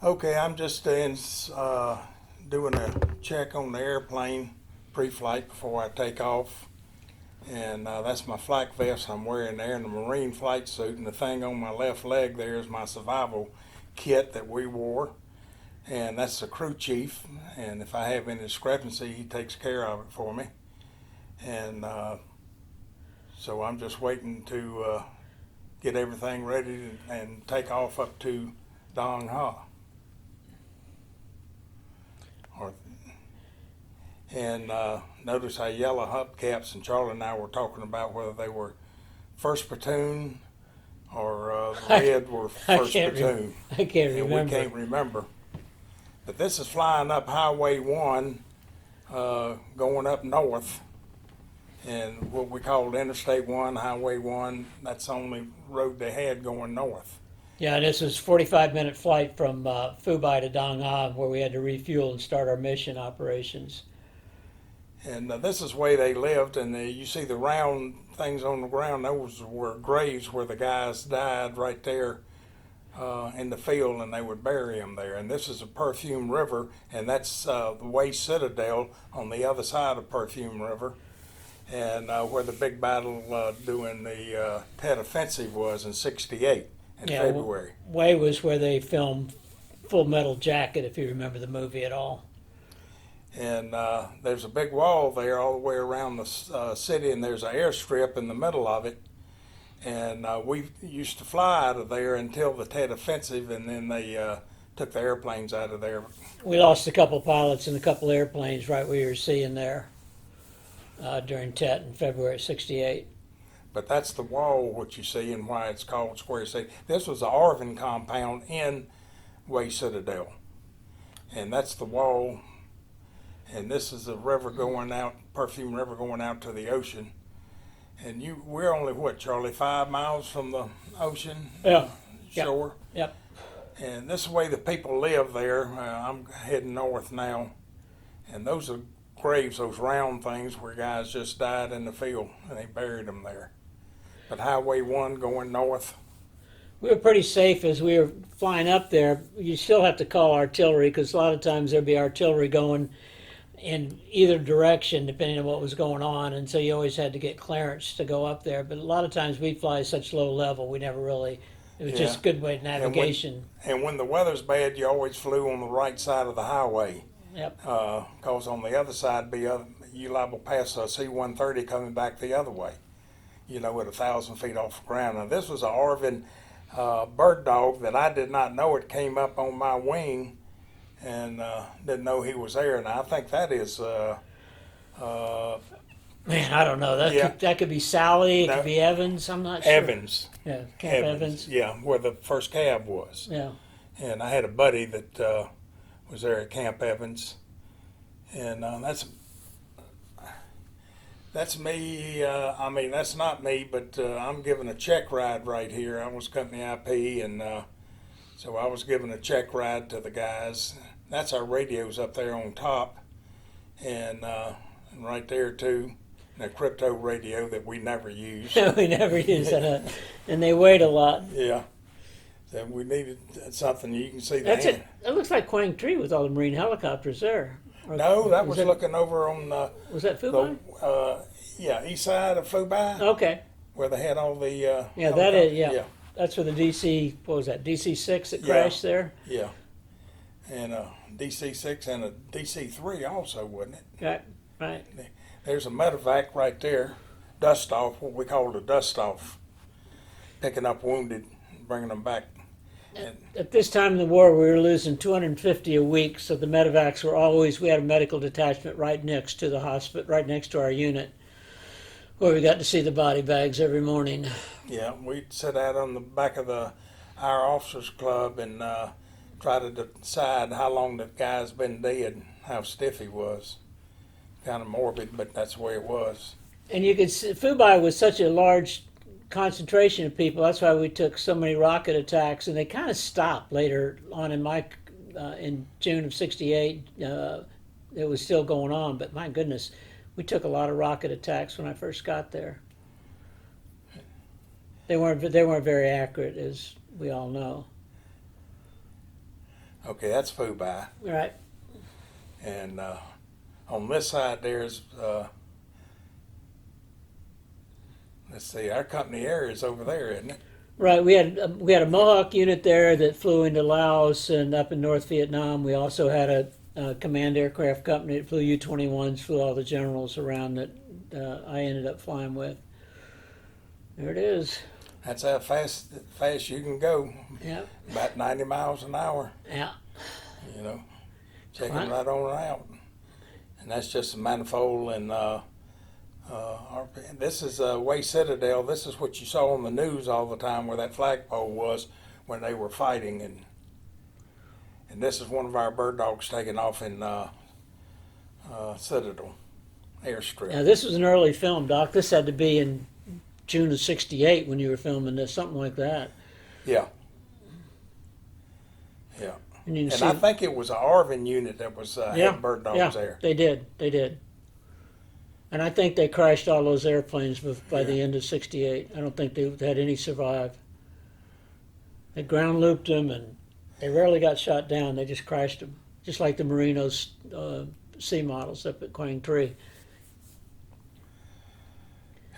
Okay, I'm just doing a check on the airplane pre-flight before I take off. And that's my flak vest I'm wearing there and the Marine flight suit. And the thing on my left leg there is my survival kit that we wore. And that's the crew chief. And if I have any discrepancy, he takes care of it for me. And so I'm just waiting to get everything ready and take off up to Dong Ha. And notice how yellow hubcaps, and Charlie and I were talking about whether they were first platoon or red were first platoon. I can't and remember. We can't remember. But this is flying up Highway 1, going up north. And what we called Interstate 1, Highway 1, that's the only road they had going north. Yeah, this was 45-minute flight from Phu to Dong Ha, where we had to refuel and start our mission operations. And this is the way they lived, and you see the round things on the ground, those were graves where the guys died right there in the field, and they would bury them there. And this is a Perfume River, and that's the Way Citadel on the other side of Perfume River, and where the big battle during the Tet Offensive was in '68 in February. Way was where they filmed Full Metal Jacket, if you remember the movie at all. And there's a big wall there all the way around the city, and there's an airstrip in the middle of it. And we used to fly out of there until the Tet Offensive, and then they took the airplanes out of there. We lost a couple pilots and a couple airplanes right where you're seeing there during Tet in February '68. But that's the wall, what you see, and why it's called Square City. This was the Arvin compound in Way Citadel. And that's the wall. And this is a river going out, Perfume River going out to the ocean. And we're only, what, Charlie, 5 miles from the ocean shore? Yep. And this is the way the people live there. I'm heading north now. And those are graves, those round things where guys just died in the field, and they buried them there. But Highway 1 going north. We were pretty safe as we were flying up there. You still have to call artillery because a lot of times there'd be artillery going in either direction depending on what was going on, and so you always had to get clearance to go up there. But a lot of times we fly such low level, we never really, it was just a good way of navigation. And when the weather's bad, you always flew on the right side of the highway. Yep. Because on the other side, you liable to pass a C-130 coming back the other way, at 1,000 feet off the ground. Now this was an Arvin bird dog that I did not know. It came up on my wing and didn't know he was there. And I think that is man, I don't know. That could be Sally. It could be Evans. I'm not sure. Evans. Yeah, Camp Evans. Yeah, where the first cab was. Yeah. And I had a buddy that was there at Camp Evans, and that's me. I mean, that's not me, but I'm giving a check ride right here. I was company IP, and so I was giving a check ride to the guys. That's our radios up there on top, and right there too, a crypto radio that we never use. We never use that, and they weighed a lot. Yeah. So we needed something. You can see That's that. it. That looks like Quang Tree with all the Marine helicopters there. No, that was looking over on was that Phu Bai? east side of Phu Bai. Okay. Where they had all the that is that's where the DC, what was that, DC-6 that crashed there? Yeah, and DC-6 and a DC-3 also, wasn't it? Right. There's a medevac right there, dust off, what we call the dust off, picking up wounded and bringing them back. At this time in the war, we were losing 250 a week, so the medevacs were always, we had a medical detachment right next to the hospital, right next to our unit, where we got to see the body bags every morning. Yeah, we'd sit out on the back of our officers club and try to decide how long the guy's been dead, how stiff he was. Kind of morbid, but that's the way it was. And you could see, Phu Bai was such a large concentration of people. That's why we took so many rocket attacks, and they kind of stopped later on in June of '68. It was still going on, but my goodness, we took a lot of rocket attacks when I first got there. They weren't very accurate, as we all know. Okay, that's Fubai. Right. And on this side there's, let's see, our company area is over there, isn't it? Right. We had a Mohawk unit there that flew into Laos and up in North Vietnam. We also had a command aircraft company that flew U-21s, flew all the generals around that I ended up flying with. There it is. That's how fast you can go. Yep. About 90 miles an hour. Yeah. You know, checking Right. right on out. And that's just a manifold. And this is Way Citadel. This is what you saw on the news all the time, where that flagpole was when they were fighting. And this is one of our bird dogs taking off in Citadel airstrip. Now this was an early film, Doc. This had to be in June of '68 when you were filming this, something like that. Yeah. Yeah. And you can And see, I think it was an Arvin unit that was had bird dogs there. They did. And I think they crashed all those airplanes by the end of '68. I don't think they had any survive. They ground looped them, and they rarely got shot down. They just crashed them, just like the Marinos C models up at Quang Tri.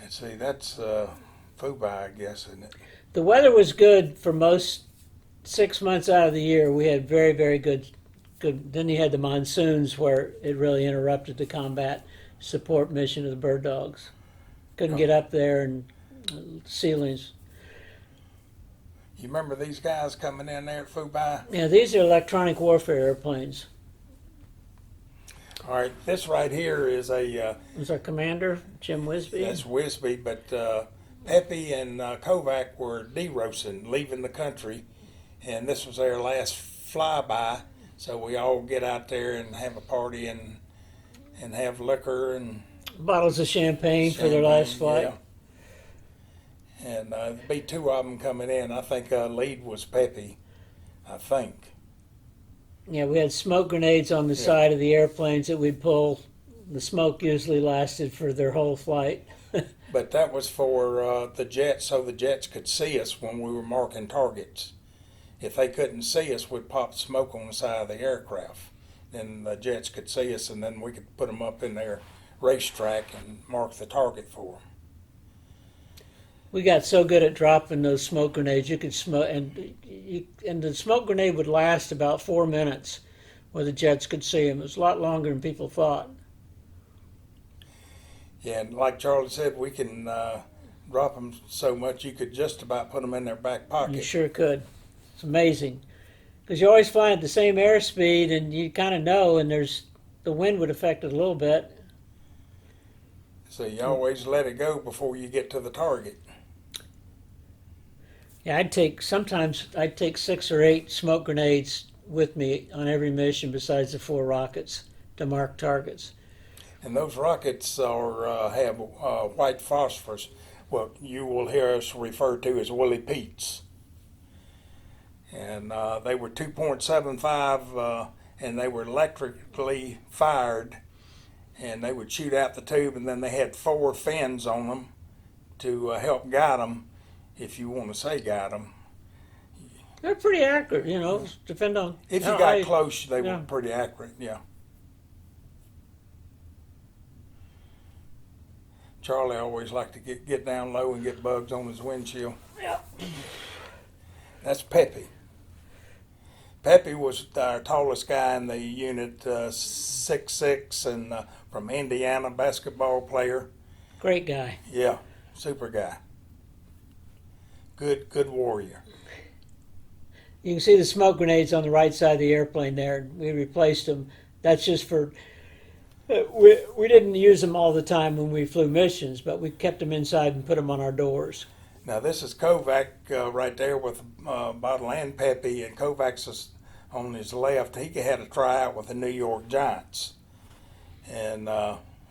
And see, that's Fubai, I guess, isn't it? The weather was good for most 6 months out of the year. We had very, very good. Then you had the monsoons where it really interrupted the combat support mission of the bird dogs. Couldn't get up there, and ceilings. You remember these guys coming in there at Fubai? Yeah, these are electronic warfare airplanes. All right, this right here is a Was our commander, Jim Wisby? that's Wisby, but Pepe and Kovac were derosing, leaving the country, and this was their last flyby. So we all get out there and have a party and have liquor and Bottles of champagne for their last flight. Yeah. And there'd be two of them coming in. I think lead was Pepe, I think. Yeah, we had smoke grenades on the side of the airplanes that we'd pull. The smoke usually lasted for their whole flight. But that was for the jets, so the jets could see us when we were marking targets. If they couldn't see us, we'd pop smoke on the side of the aircraft. Then the jets could see us, and then we could put them up in their racetrack and mark the target for them. We got so good at dropping those smoke grenades, you could smoke, and the smoke grenade would last about 4 minutes, where the jets could see them. It was a lot longer than people thought. Yeah, and like Charlie said, we can drop them so much you could just about put them in their back pocket. You sure could. It's amazing, because you always fly at the same airspeed, and you kind of know, and the wind would affect it a little bit. So you always let it go before you get to the target. Yeah, sometimes I'd take 6 or 8 smoke grenades with me on every mission besides the 4 rockets to mark targets. And those rockets have white phosphorus, what you will hear us refer to as Willie Pete's. And they were 2.75 and they were electrically fired, and they would shoot out the tube, and then they had 4 fins on them to help guide them, if you want to say guide them. They're pretty accurate, depend on If you how got high- close, they yeah. were pretty accurate, yeah. Charlie always liked to get down low and get bugs on his windshield. Yeah. That's Pepe. Pepe was our tallest guy in the unit, 6'6", and from Indiana, basketball player. Great guy. Yeah, super guy. Good warrior. You can see the smoke grenades on the right side of the airplane there. We replaced them. That's just for... We didn't use them all the time when we flew missions, but we kept them inside and put them on our doors. Now this is Kovac right there with Bottle and Pepe, and Kovac's is on his left. He had a tryout with the New York Giants, and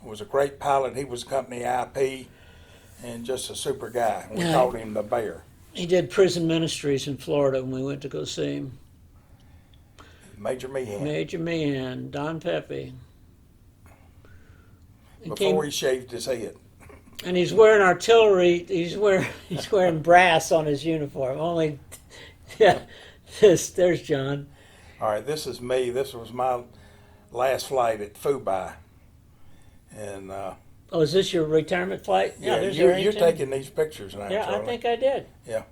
was a great pilot. He was company IP, and just a super guy. We called him the Bear. He did prison ministries in Florida when we went to go see him. Major Meehan. Major Meehan, Don Pepe. Before he shaved his head. And he's wearing artillery. He's wearing brass on his uniform. Only, yeah. There's John. All right, this is me. This was my last flight at Fubai. And Oh, is this your retirement flight? yeah, there's you're Arrington. taking these pictures now, Yeah, Charlie. I think I did. Yeah,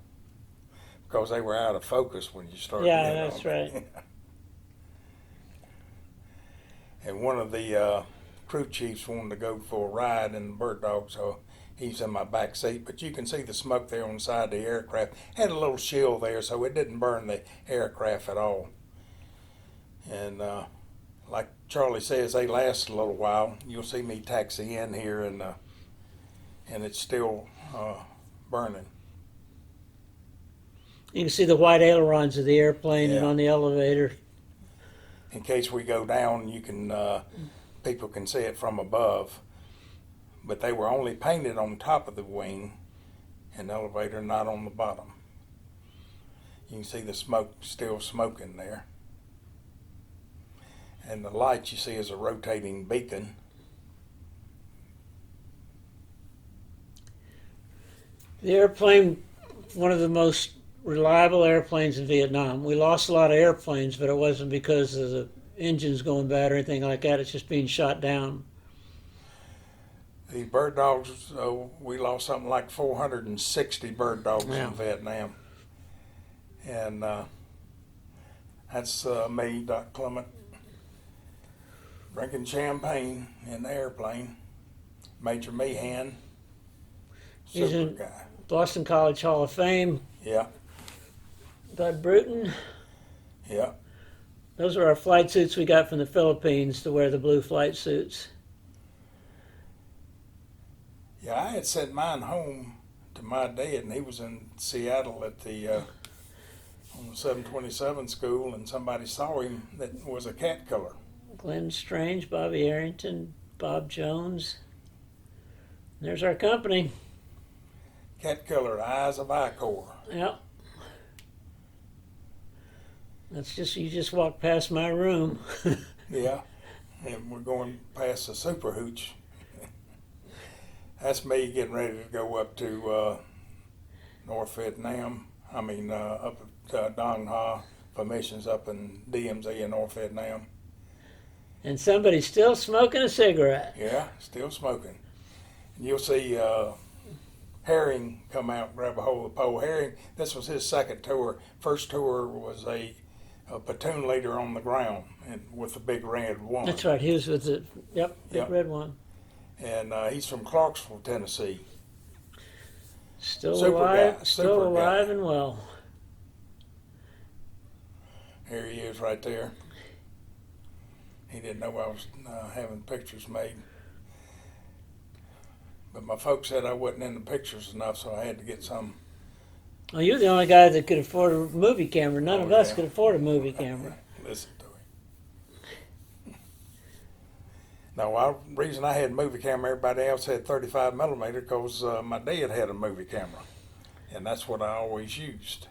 because they were out of focus when you started. Yeah, in on that's them. right. And one of the crew chiefs wanted to go for a ride in the bird dog, so he's in my back seat. But you can see the smoke there on the side of the aircraft. Had a little shield there, so it didn't burn the aircraft at all. And like Charlie says, they last a little while. You'll see me taxi in here, and it's still burning. You can see the white ailerons of the airplane and Yeah. on the elevator. In case we go down, you can people can see it from above. But they were only painted on top of the wing and elevator, not on the bottom. You can see the smoke still smoking there. And the light you see is a rotating beacon. The airplane, one of the most reliable airplanes in Vietnam. We lost a lot of airplanes, but it wasn't because of the engines going bad or anything like that. It's just being shot down. The bird dogs, we lost something like 460 bird dogs Yeah. in Vietnam. And that's me, Doc Clement, drinking champagne in the airplane. Major Meehan, He's super in- guy. Boston College Hall of Fame. Yeah, Bud Bruton. yeah. Those are our flight suits we got from the Philippines to wear the blue flight suits. Yeah, I had sent mine home to my dad, and he was in Seattle at the on the 727 school, and somebody saw him that was a Catkiller. Glenn Strange, Bobby Arrington, Bob Jones. There's our company. Catkiller, Eyes of Icor. Yep. That's just, you just walk past my room. Yeah, and we're going past the Super Hooch. That's me getting ready to go up to North Vietnam. I mean, up at Dong Ha for missions up in DMZ in North Vietnam. And somebody's still smoking a cigarette. Yeah, still smoking. And you'll see Herring come out and grab a hold of the pole. Herring, this was his second tour. First tour was a platoon leader on the ground and with the big red one. That's right, he was with the, big Yep. red one. And he's from Clarksville, Tennessee. Still Super alive, guy, still super guy. alive and well. Here he is right there. He didn't know I was having pictures made. But my folks said I wasn't in the pictures enough, so I had to get some. Well, you're the only guy that could afford a movie camera. None Oh, of us yeah. could afford a movie camera. Listen to him. No, reason I had a movie camera, everybody else had 35 millimeter, because my dad had a movie camera, and that's what I always used.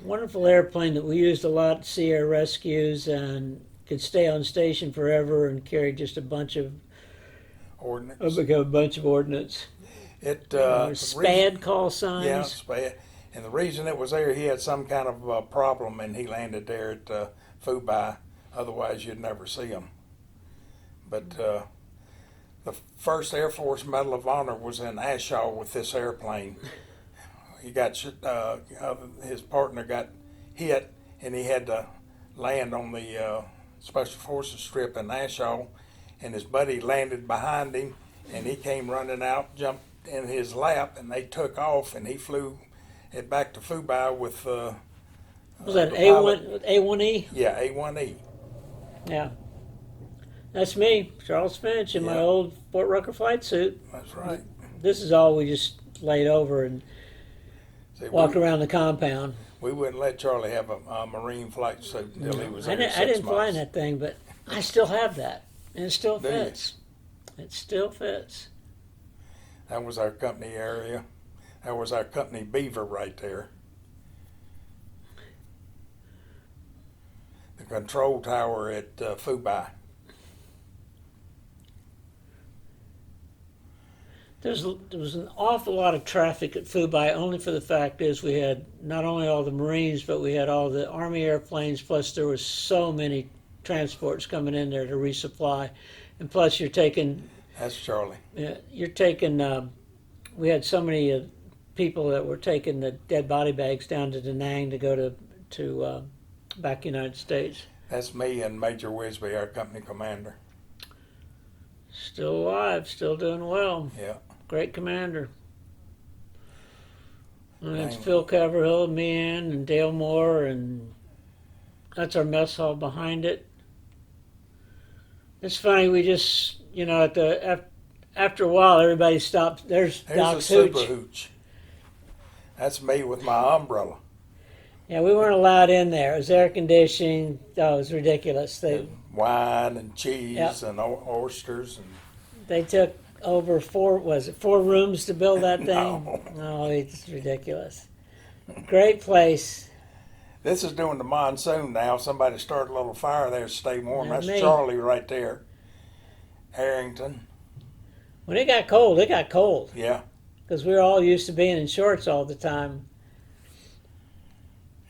Wonderful airplane that we used a lot at sea air rescues and could stay on station forever and carry just a bunch of Ordnance. ordnance. It SPAD call signs. Yeah, SPAD. And the reason it was there, he had some kind of problem, and he landed there at Fubai. Otherwise, you'd never see him. But the first Air Force Medal of Honor was in Ashaw with this airplane. He got his partner got hit, and he had to land on the Special Forces strip in Ashaw, and his buddy landed behind him, and he came running out, jumped in his lap, and they took off, and he flew it back to Fubai with Was that the A1E? Yeah, A1E. Yeah. That's me, Charles Finch, in my Yeah. old Fort Rucker flight suit. That's right. This is all we just laid over and See, walked around the compound. we wouldn't let Charlie have a Marine flight suit until he was I there didn't, 6 I didn't fly in months. that thing, but I still have that. And it still Do you? fits. It still fits. That was our company area. That was our company Beaver right there. The control tower at Fubai. There was an awful lot of traffic at Fubai, only for the fact is we had not only all the Marines, but we had all the Army airplanes, plus there was so many transports coming in there to resupply. And plus you're taking, That's Charlie. we had so many people that were taking the dead body bags down to Da Nang to go to back United States. That's me and Major Wisby, our company commander. Still alive, still doing well. Yeah. Great commander. And it's Dang. Phil Caverhill, Meehan, and Dale Moore, and that's our mess hall behind it. It's funny, we just, after a while, everybody stopped. There's Here's Doc's a super hooch. hooch. That's me with my umbrella. Yeah, we weren't allowed in there. It was air conditioning. Oh, it was ridiculous. Wine and cheese Yep. and oysters. And They took over four rooms to build that thing? No. No, it's ridiculous. Great place. This is during the monsoon now. Somebody started a little fire there to stay warm. Not That's me. Charlie right there. Harrington. When it got cold, it got cold. Yeah. Because we were all used to being in shorts all the time.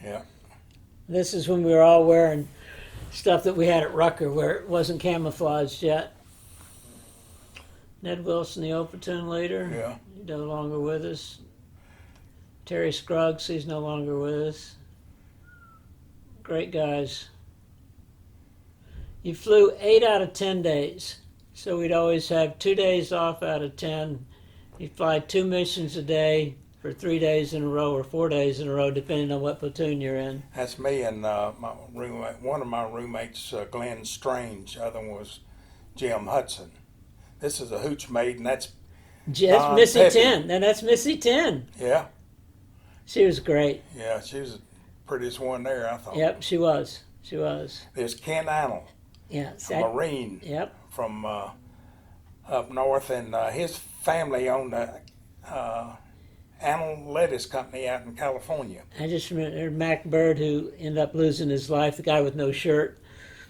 Yeah. This is when we were all wearing stuff that we had at Rucker where it wasn't camouflaged yet. Ned Wilson, the Oplatoon leader. Yeah. He's no longer with us. Terry Scruggs, he's no longer with us. Great guys. You flew 8 out of 10 days. So we'd always have 2 days off out of 10. You'd fly 2 missions a day for 3 days in a row or 4 days in a row, depending on what platoon you're in. That's me and my roommate. One of my roommates, Glenn Strange. The other one was Jim Hudson. This is a hooch maid, and that's Don Missy Pepe. 10. And that's Missy 10. Yeah. She was great. Yeah, she was the prettiest one there, I thought. Yep, she was. She was. There's Ken Annell, Yeah. a Marine Yep. from up north, and his family owned a Annell Lettuce Company out in California. I just remember Mac Bird, who ended up losing his life, the guy with no shirt.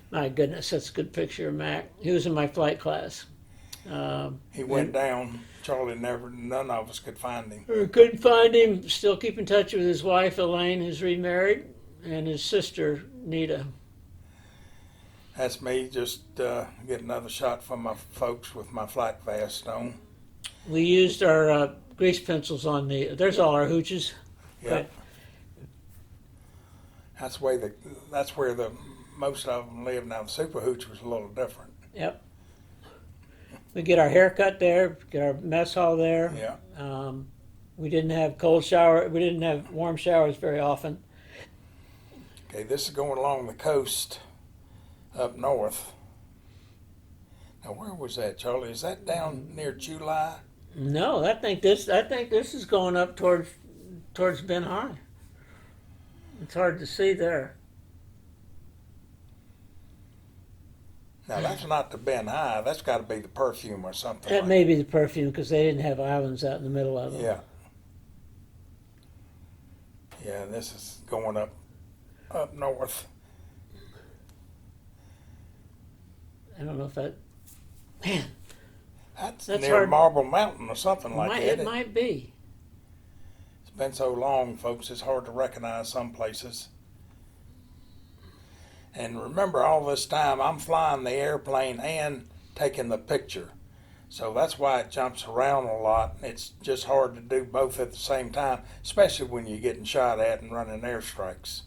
My goodness, that's a good picture of Mac. He was in my flight class. He went down. Charlie none of us could find him. Couldn't find him. Still keep in touch with his wife, Elaine, who's remarried, and his sister, Nita. That's me, just get another shot from my folks with my flak vest on. We used our grease pencils on there's all our hooches. Yep. That's where the most of them live now. The super hooch was a little different. Yep. We get our hair cut there, get our mess hall there. Yeah. We didn't have we didn't have warm showers very often. Okay, this is going along the coast up north. Now, where was that, Charlie? Is that down near July? No, I think this is going up towards Ben High. It's hard to see there. Now, that's not the Ben High. That's got to be the Perfume or something. That like may be the Perfume because they didn't have islands out in the middle of them. Yeah. Yeah, this is going up north. I don't know if man, That's That's near hard. Marble Mountain or something like that. it might be. It's been so long, folks, it's hard to recognize some places. And remember, all this time, I'm flying the airplane and taking the picture. So that's why it jumps around a lot. It's just hard to do both at the same time, especially when you're getting shot at and running airstrikes.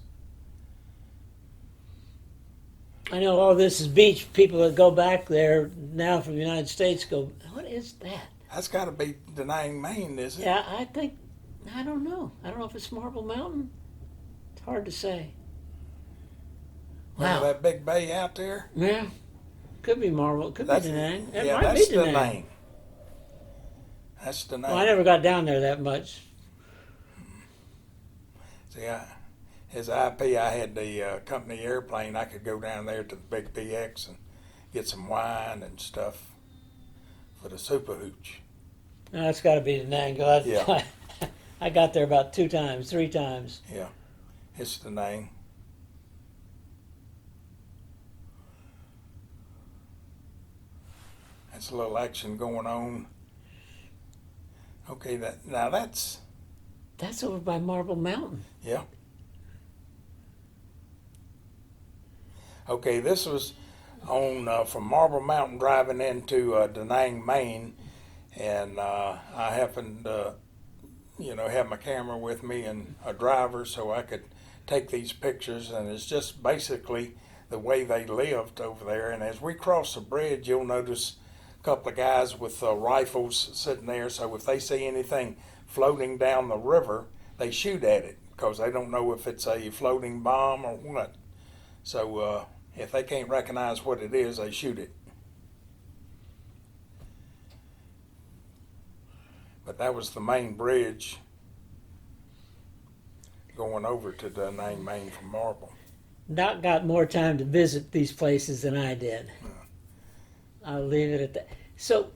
I know all this is beach. People that go back there now from the United States go, what is that? That's got to be Da Nang, Maine, is it? Yeah, I don't know. I don't know if it's Marble Mountain. It's hard to say. Remember Wow. that big bay out there? Yeah. Could be Marble. Could be Da Nang. It yeah, might that's be Da Da Nang. Nang. That's Da Nang. Well, I never got down there that much. See, as IP, I had the company airplane. I could go down there to the big PX and get some wine and stuff for the super hooch. No, that's got to be Da Nang. 'Cause Yeah. I got there about 3 times. Yeah, it's Da Nang. That's a little action going on. Okay, now that's over by Marble Mountain. yeah. Okay, this was on from Marble Mountain driving into Da Nang, Maine, and I happened to, have my camera with me and a driver so I could take these pictures, and it's just basically the way they lived over there. And as we cross the bridge, you'll notice a couple of guys with rifles sitting there, so if they see anything floating down the river, they shoot at it because they don't know if it's a floating bomb or what. So if they can't recognize what it is, they shoot it. But that was the main bridge going over to Da Nang, Maine from Marble. Doc got more time to visit these places than I did. I'll leave it at that. So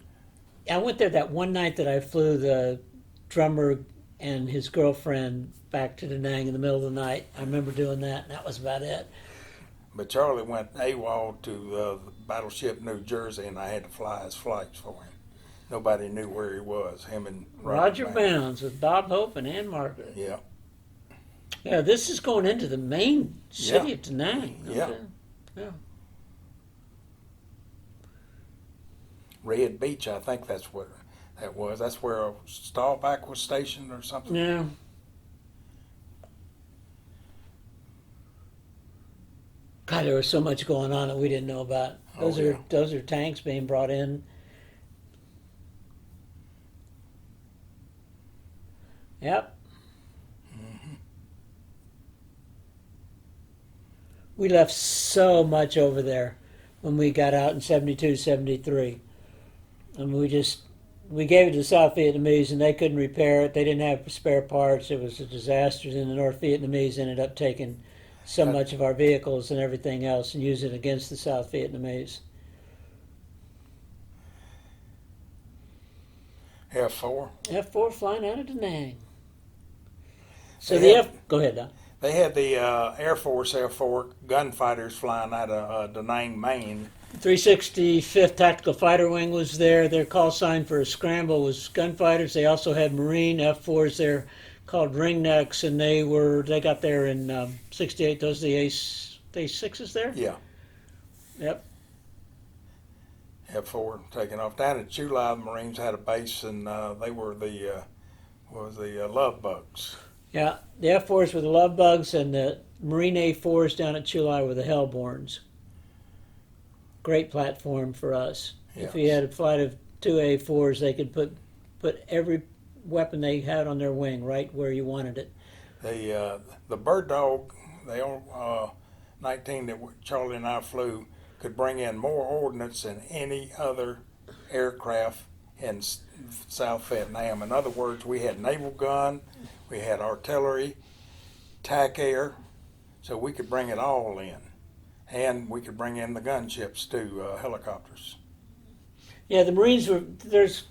I went there that one night that I flew the drummer and his girlfriend back to Da Nang in the middle of the night. I remember doing that, and that was about it. But Charlie went AWOL to the battleship New Jersey, and I had to fly his flights for him. Nobody knew where he was, him and Roger Bounds with Bob Hope and Ann Margaret. Yeah. Yeah, this is going into the main city of Da Nang. Yeah. Okay. Yeah. Red Beach, I think that's what that was. That's where a Stahlback was stationed or something. Yeah. God, there was so much going on that we didn't know about. Those are tanks being brought in. Yep. Mm-hmm. We left so much over there when we got out in 72, 73. I mean, we gave it to the South Vietnamese and they couldn't repair it. They didn't have spare parts. It was a disaster. And the North Vietnamese ended up taking so much of our vehicles and everything else and using it against the South Vietnamese. F4. F4 flying out of Da Nang. So go ahead, Don. They had the Air Force F4 gunfighters flying out of Da Nang, Maine. 365th Tactical Fighter Wing was there. Their call sign for a scramble was gunfighters. They also had Marine F4s there called Ringnecks, and they got there in 68. Those are the A6s there? Yeah. Yep. F4 taking off. Down at Chulai, the Marines had a base, and they were the Love Bugs. Yeah, the F4s were the Love Bugs, and the Marine A4s down at Chulai were the Hellborns. Great platform for us. Yes. If we had a flight of two A4s, they could put every weapon they had on their wing right where you wanted it. The Bird Dog, the 19 that Charlie and I flew, could bring in more ordnance than any other aircraft in South Vietnam. In other words, we had naval gun, we had artillery, TAC air, so we could bring it all in. And we could bring in the gunships too, helicopters. Yeah, the Marines there's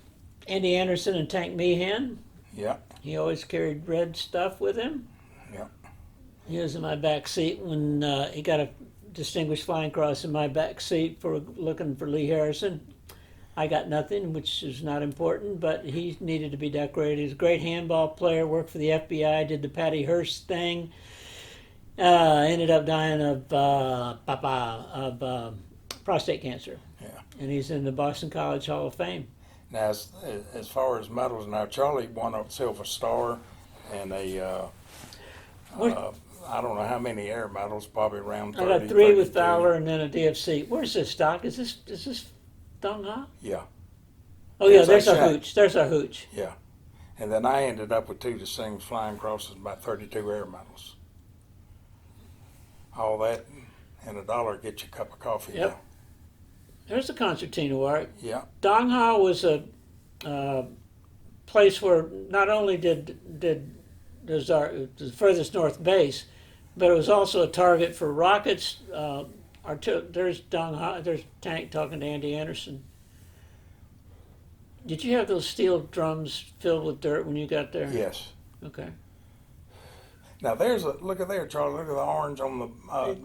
Andy Anderson and Tank Meehan. Yeah. He always carried red stuff with him. Yeah. He was in my back seat when he got a Distinguished Flying Cross in my back seat for looking for Lee Harrison. I got nothing, which is not important, but he needed to be decorated. He was a great handball player, worked for the FBI, did the Patty Hearst thing. Ended up dying of prostate cancer. Yeah. And he's in the Boston College Hall of Fame. Now, as far as medals, now Charlie won a Silver Star and a I don't know how many air medals, probably around 30. I got 3 with 32. Fowler and then a DFC. Where's this, Doc? Is this Dong Ha? Yeah. Oh yeah, Yes, there's I our checked. hooch. There's our hooch. Yeah. And then I ended up with 2 Distinguished Flying Crosses, about 32 air medals. All that and $1 get you a cup of coffee. Yep. Now. There's the concertina work. Yeah. Dong Ha was a place where not only there's the furthest north base, but it was also a target for rockets. There's Dong Ha. There's Tank talking to Andy Anderson. Did you have those steel drums filled with dirt when you got there? Yes. Okay. Now look at there, Charlie. Look at the orange on the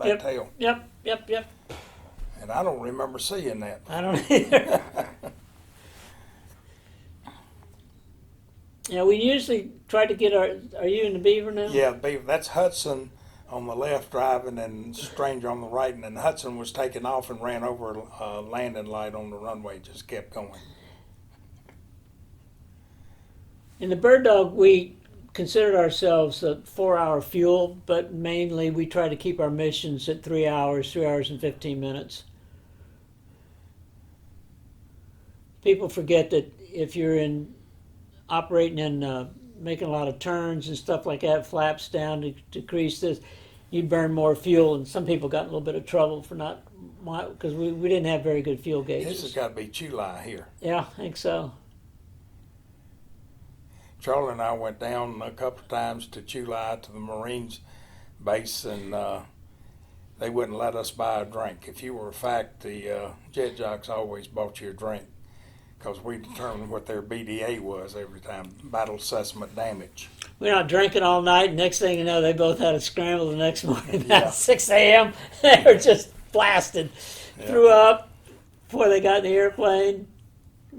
that tail. Yep. And I don't remember seeing that. I don't either. Yeah, we usually try to get our. Are you in the Beaver now? Yeah, that's Hudson on the left driving and Stranger on the right, and then Hudson was taking off and ran over a landing light on the runway, just kept going. In the Bird Dog, we considered ourselves a 4-hour fuel, but mainly we try to keep our missions at 3 hours, 3 hours and 15 minutes. People forget that if you're operating in making a lot of turns and stuff like that, flaps down to decrease this, you burn more fuel. And some people got in a little bit of trouble for not, because we didn't have very good fuel gauges. This has got to be July here. Yeah, I think so. Charlie and I went down a couple of times to July to the Marines base, and they wouldn't let us buy a drink. If you were a fact, the jet jocks always bought you a drink because we determined what their BDA was every time, battle assessment damage. We were out drinking all night. Next thing you know, they both had a scramble the next morning Yeah. at 6 a.m. They were just blasted. Yeah. Threw up before they got in the airplane.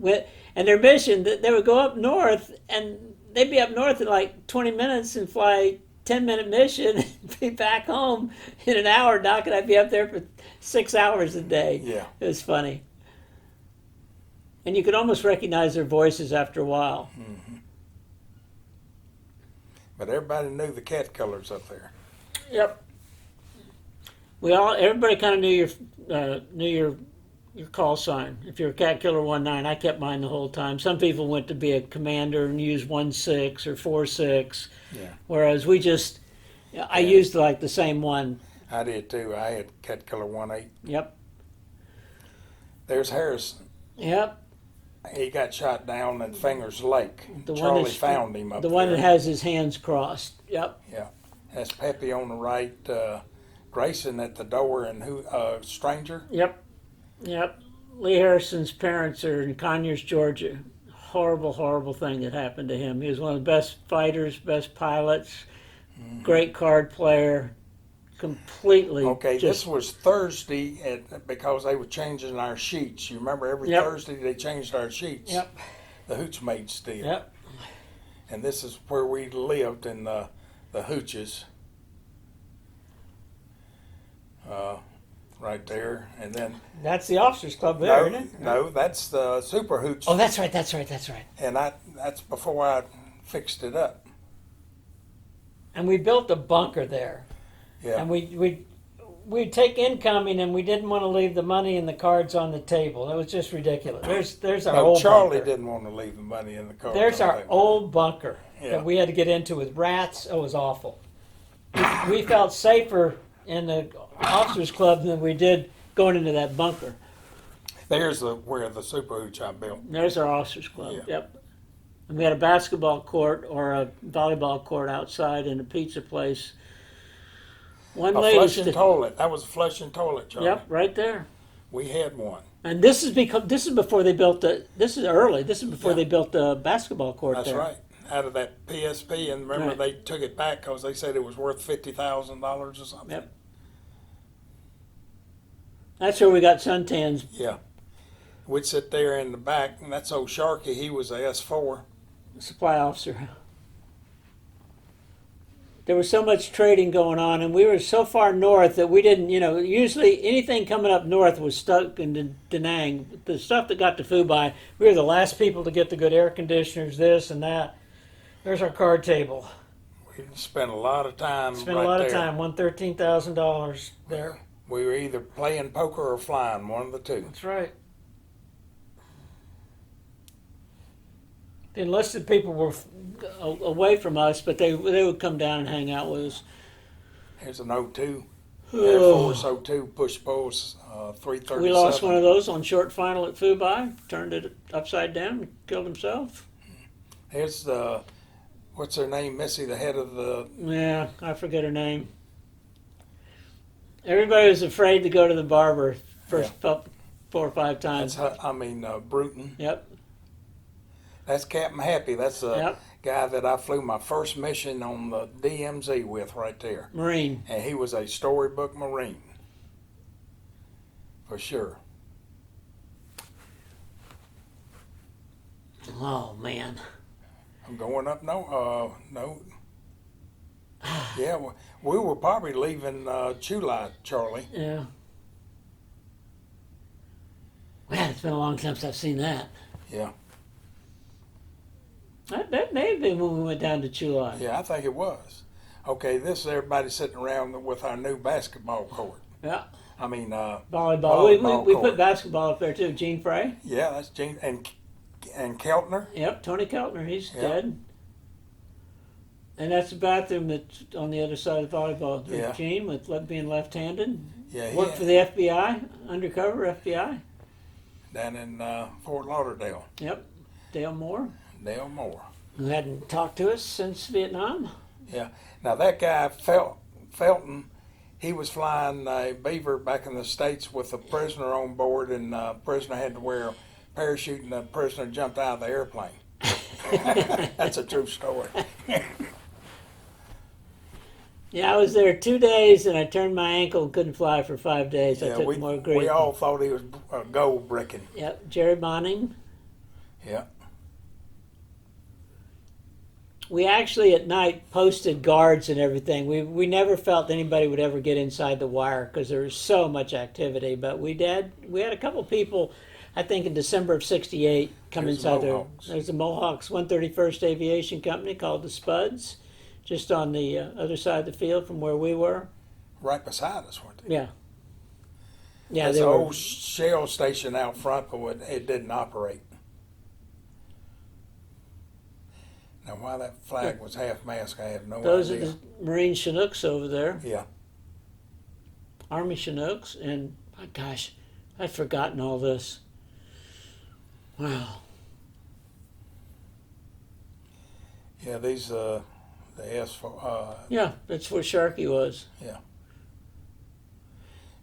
And their mission, they would go up north, and they'd be up north in like 20 minutes and fly 10-minute mission and be back home in an hour. Doc and I'd be up there for 6 hours a day. Yeah. It was funny. And you could almost recognize their voices after a while. Mm-hmm. But everybody knew the Catkillers up there. Yep. Everybody kind of knew your call sign. If you're a Catkiller 19, I kept mine the whole time. Some people went to be a commander and used 16 or 46. Yeah. Whereas I used like the same one. I did too. I had Catkiller 18. Yep. There's Harrison. Yep. He got shot down at Fingers Lake. The one Charlie that's- found him up The there. one that has his hands crossed. Yep. Yeah. That's Pepe on the right, Grayson at the door, and Stranger. Yep. Yep. Lee Harrison's parents are in Conyers, Georgia. Horrible, horrible thing that happened to him. He was one of the best fighters, best pilots, great card player, completely. Okay, this was Thursday because they were changing our sheets. You remember every Yep. Thursday they changed our sheets. Yep. The hooch made steel. Yep. And this is where we lived in the hooches. Right there, and then That's the officers club there, isn't it? no, that's the super hooch. Oh, that's right. That's right. And that's before I fixed it up. And we built a bunker there. Yeah. And we'd take incoming, and we didn't want to leave the money and the cards on the table. It was just ridiculous. There's our No, old Charlie bunker. didn't want to leave the money in the car. There's our old bunker Yeah. that we had to get into with rats. It was awful. We felt safer in the officers club than we did going into that bunker. There's where the super hooch I built. There's our officers club. Yeah. Yep. And we had a basketball court or a volleyball court outside and a pizza place. One A lady. flushing toilet. That was a flushing toilet, Charlie. Yep, right there. We had one. And this is before they built this is early. This is before Yeah. they built the basketball court That's there. right. Out of that PSP, and remember Right. they took it back because they said it was worth $50,000 or something. Yep. That's where we got suntans. Yeah. We'd sit there in the back, and that's old Sharky. He was a S4. Supply officer. There was so much trading going on, and we were so far north that we didn't, usually anything coming up north was stuck in Da Nang. The stuff that got to Fubai, we were the last people to get the good air conditioners, this and that. There's our card table. We spent a lot of time Spent right a lot there. of time, won $13,000 there. We were either playing poker or flying, one of the two. That's right. The enlisted people were away from us, but they would come down and hang out with us. Here's an O2. Air Force O2 push pulls 337. We lost one of those on short final at Fubai, turned it upside down, killed himself. Here's the, what's her name, Missy, the head of the, Yeah, I forget her name. Everybody was afraid to go to the barber first 4 or 5 times. Bruton. Yep. That's Captain Happy. That's the Yep. guy that I flew my first mission on the DMZ with right there. Marine. And he was a storybook Marine. For sure. Oh, man. I'm going up no. Yeah, we were probably leaving July, Charlie. Yeah. Man, it's been a long time since I've seen that. Yeah. That may have been when we went down to Chulai. Yeah, I think it was. Okay, this is everybody sitting around with our new basketball court. Yeah. I mean, Volleyball. We court. put basketball up there too. Gene Frey. Yeah, that's Gene and Keltner. Yep, Tony Keltner. He's Yep. dead. And that's the bathroom that's on the other side of the volleyball. Yeah. Gene with being left-handed. Yeah, Worked for the FBI, undercover FBI. down in Fort Lauderdale. Yep. Dale Moore, Dale Moore. who hadn't talked to us since Vietnam. Yeah. Now that guy Felton, he was flying a Beaver back in the States with a prisoner on board, and the prisoner had to wear a parachute, and the prisoner jumped out of the airplane. That's a true story. Yeah, I was there 2 days, and I turned my ankle and couldn't fly for 5 days. I Yeah, took more grief. we all thought he was gold bricking. Yep, Jerry Bonning. Yeah. We actually at night posted guards and everything. We never felt anybody would ever get inside the wire because there was so much activity. But we did. We had a couple people, I think in December of '68, come There's inside there. Mohawks. There's the Mohawks 131st Aviation Company called the Spuds, just on the other side of the field from where we were. Right beside us, weren't they? Yeah. Yeah, There's they an were. old shell station out front, but it didn't operate. Now, why that flag was half-mast, I have no Those are idea. the Marine Chinooks over there, Yeah. Army Chinooks, and my gosh, I'd forgotten all this. Wow. Yeah, these, the Yeah, that's where Sharkey was. yeah.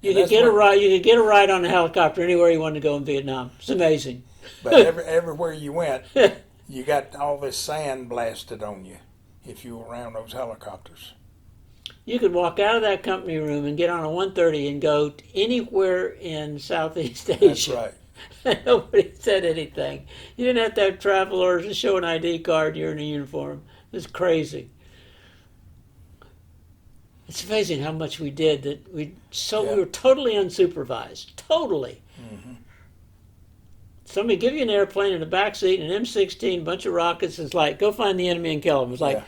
You And could that's get a where- ride. You could get a ride on a helicopter anywhere you wanted to go in Vietnam. It's amazing. But everywhere you went, you got all this sand blasted on you if you were around those helicopters. You could walk out of that company room and get on a 130 and go anywhere in Southeast That's Asia. right. Nobody said anything. You didn't have to have travel orders to show an ID card. You're in a uniform. It's crazy. It's amazing how much we did. We were totally unsupervised. Totally. Mm-hmm. Somebody give you an airplane in the back seat, an M16, a bunch of rockets. It's like, go find the enemy and kill them. It's like,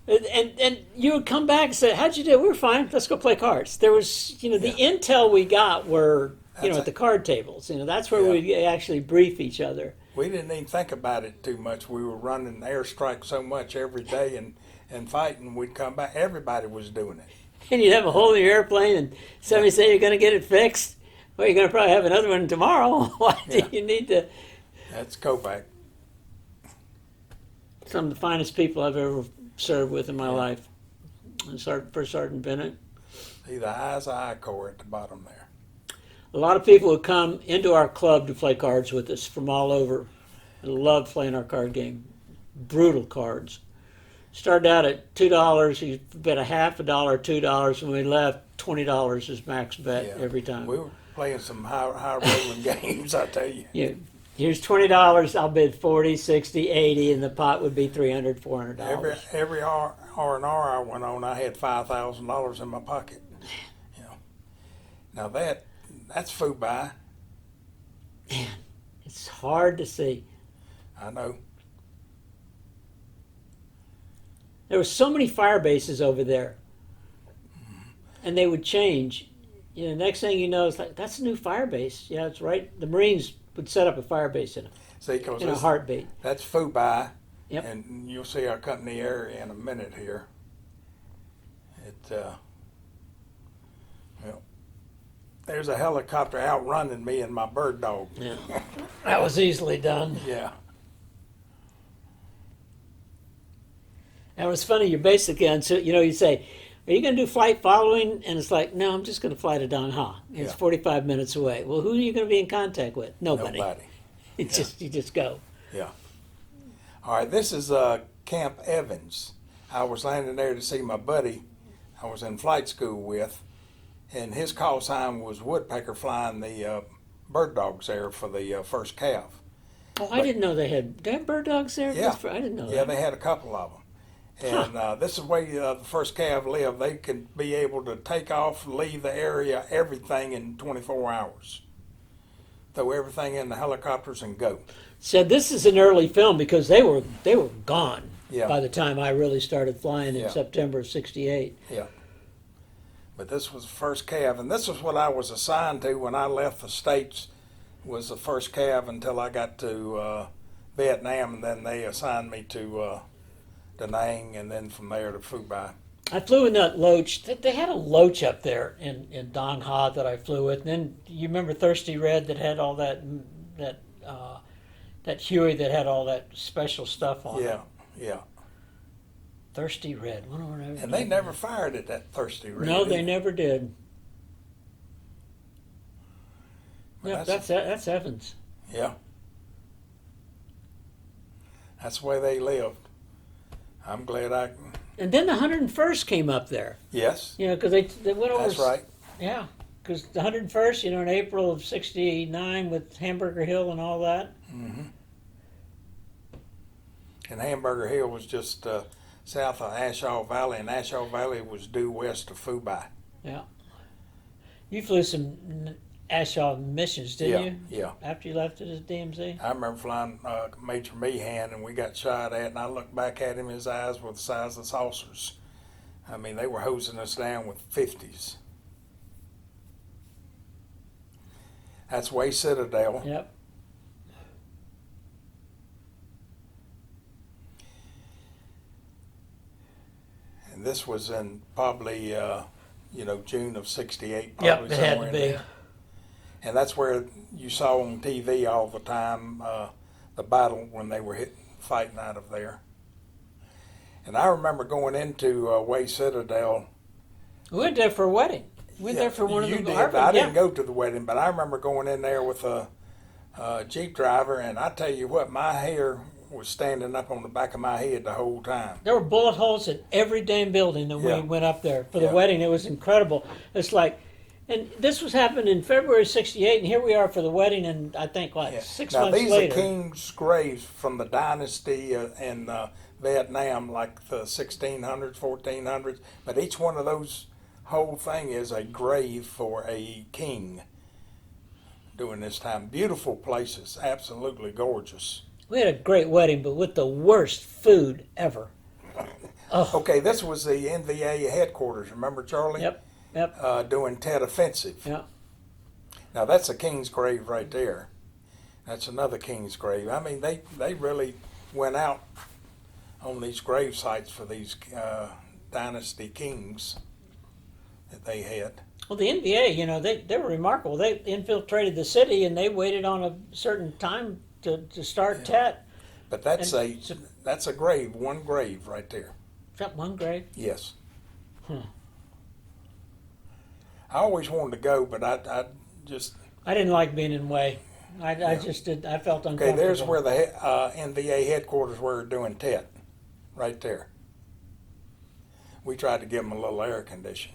and you would come back and say, how'd you do? We were fine. Let's go play cards. There was, the intel we got were, at the card tables. That's where we actually brief each other. We didn't even think about it too much. We were running airstrikes so much every day and fighting. We'd come back. Everybody was doing it. And you'd have a hole in your airplane, and somebody say you're going to get it fixed. Well, you're going to probably have another one tomorrow. Why do you need to? That's Kovac. Some of the finest people I've ever served with in my life. And First Sergeant Bennett. See the eyes eye core at the bottom there. A lot of people would come into our club to play cards with us from all over. And loved playing our card game. Brutal cards. Started out at $2. You bet a half a dollar, $2. When we left, $20 is max bet every time. We were playing some high rolling games, I tell you. Yeah. Here's $20. I'll bid 40, 60, 80, and the pot would be $300, $400. Every R&R I went on, I had $5,000 in my pocket. Now that's Fubai. Man, it's hard to see. I know. There were so many fire bases over there, and they would change. Next thing you know, it's like, that's a new fire base. Yeah, it's right. The Marines would set up a fire base in a heartbeat. That's Fubai. Yep. And you'll see our company area in a minute here. There's a helicopter outrunning me and my bird dog. Yeah, that was easily done. Yeah. That was funny. You're basically, you say, are you going to do flight following? And it's like, no, I'm just going to fly to Dong Ha. It's 45 minutes away. Well, who are you going to be in contact with? Nobody. You just go. Yeah. All right, this is Camp Evans. I was landing there to see my buddy I was in flight school with, and his call sign was Woodpecker, flying the bird dogs there for the first calf. Oh, I didn't know they had bird dogs there. Yeah. I didn't know Yeah, that. they had a couple of them. And this is where the first cav lived. They could be able to take off, leave the area, everything in 24 hours. Throw everything in the helicopters and go. So this is an early film because they were gone Yeah. by the time I really started flying in Yeah. September of '68. Yeah. But this was the first cav, and this is what I was assigned to when I left the States, was the first cav until I got to Vietnam, and then they assigned me to Da Nang, and then from there to Phu Bai. I flew in that Loach. They had a Loach up there in Dong Ha that I flew with. And then you remember Thirsty Red that had all that Huey that had all that special stuff on it. Yeah, yeah. Thirsty Red. And they never fired at that Thirsty Red. No, they either. never did. But Yeah, that's Evans. Yeah. That's the way they lived. I'm glad I. And then the 101st came up there. Yes. You know, because they went over. That's right. Yeah, because the 101st, you know, in April of '69 with Hamburger Hill and all that. Mm-hmm. And Hamburger Hill was just south of Ashaw Valley, and Ashaw Valley was due west of Phu Bai. Yeah. You flew some Ashaw missions, didn't you? Yeah. After you left it as DMZ? I remember flying Major Meehan, and we got shot at, and I looked back at him, his eyes were the size of saucers. I mean, they were hosing us down with 50s. That's Way Citadel. Yep. And this was in probably, June of '68. Yep, Probably it had somewhere to in be. there. And that's where you saw on TV all the time the battle when they were fighting out of there. And I remember going into Way Citadel. We went there for a wedding. We went there for one of the. You did, but I didn't go to the wedding. But I remember going in there with a Jeep driver, and I tell you what, my hair was standing up on the back of my head the whole time. There were bullet holes in every damn building that we went up there for the wedding. It was incredible. It's like, and this was happening in February '68, and here we are for the wedding, and I think 6 Now, months these later. are kings' graves from the dynasty in Vietnam, like the 1600s, 1400s. But each one of those whole thing is a grave for a king during this time. Beautiful places, absolutely gorgeous. We had a great wedding, but with the worst food ever. Oh. Okay, this was the NVA headquarters. Remember, Charlie? Yep. Doing Tet Offensive. Yeah. Now, that's a king's grave right there. That's another king's grave. I mean, they really went out on these grave sites for these dynasty kings that they had. Well, the NVA, they were remarkable. They infiltrated the city, and they waited on a certain time to start Tet. But that's a grave, one grave right there. Is that one grave? Yes. I always wanted to go, but I didn't like being in Way. I just did. I felt uncomfortable. Okay, there's where the NVA headquarters were doing Tet, right there. We tried to give them a little air condition.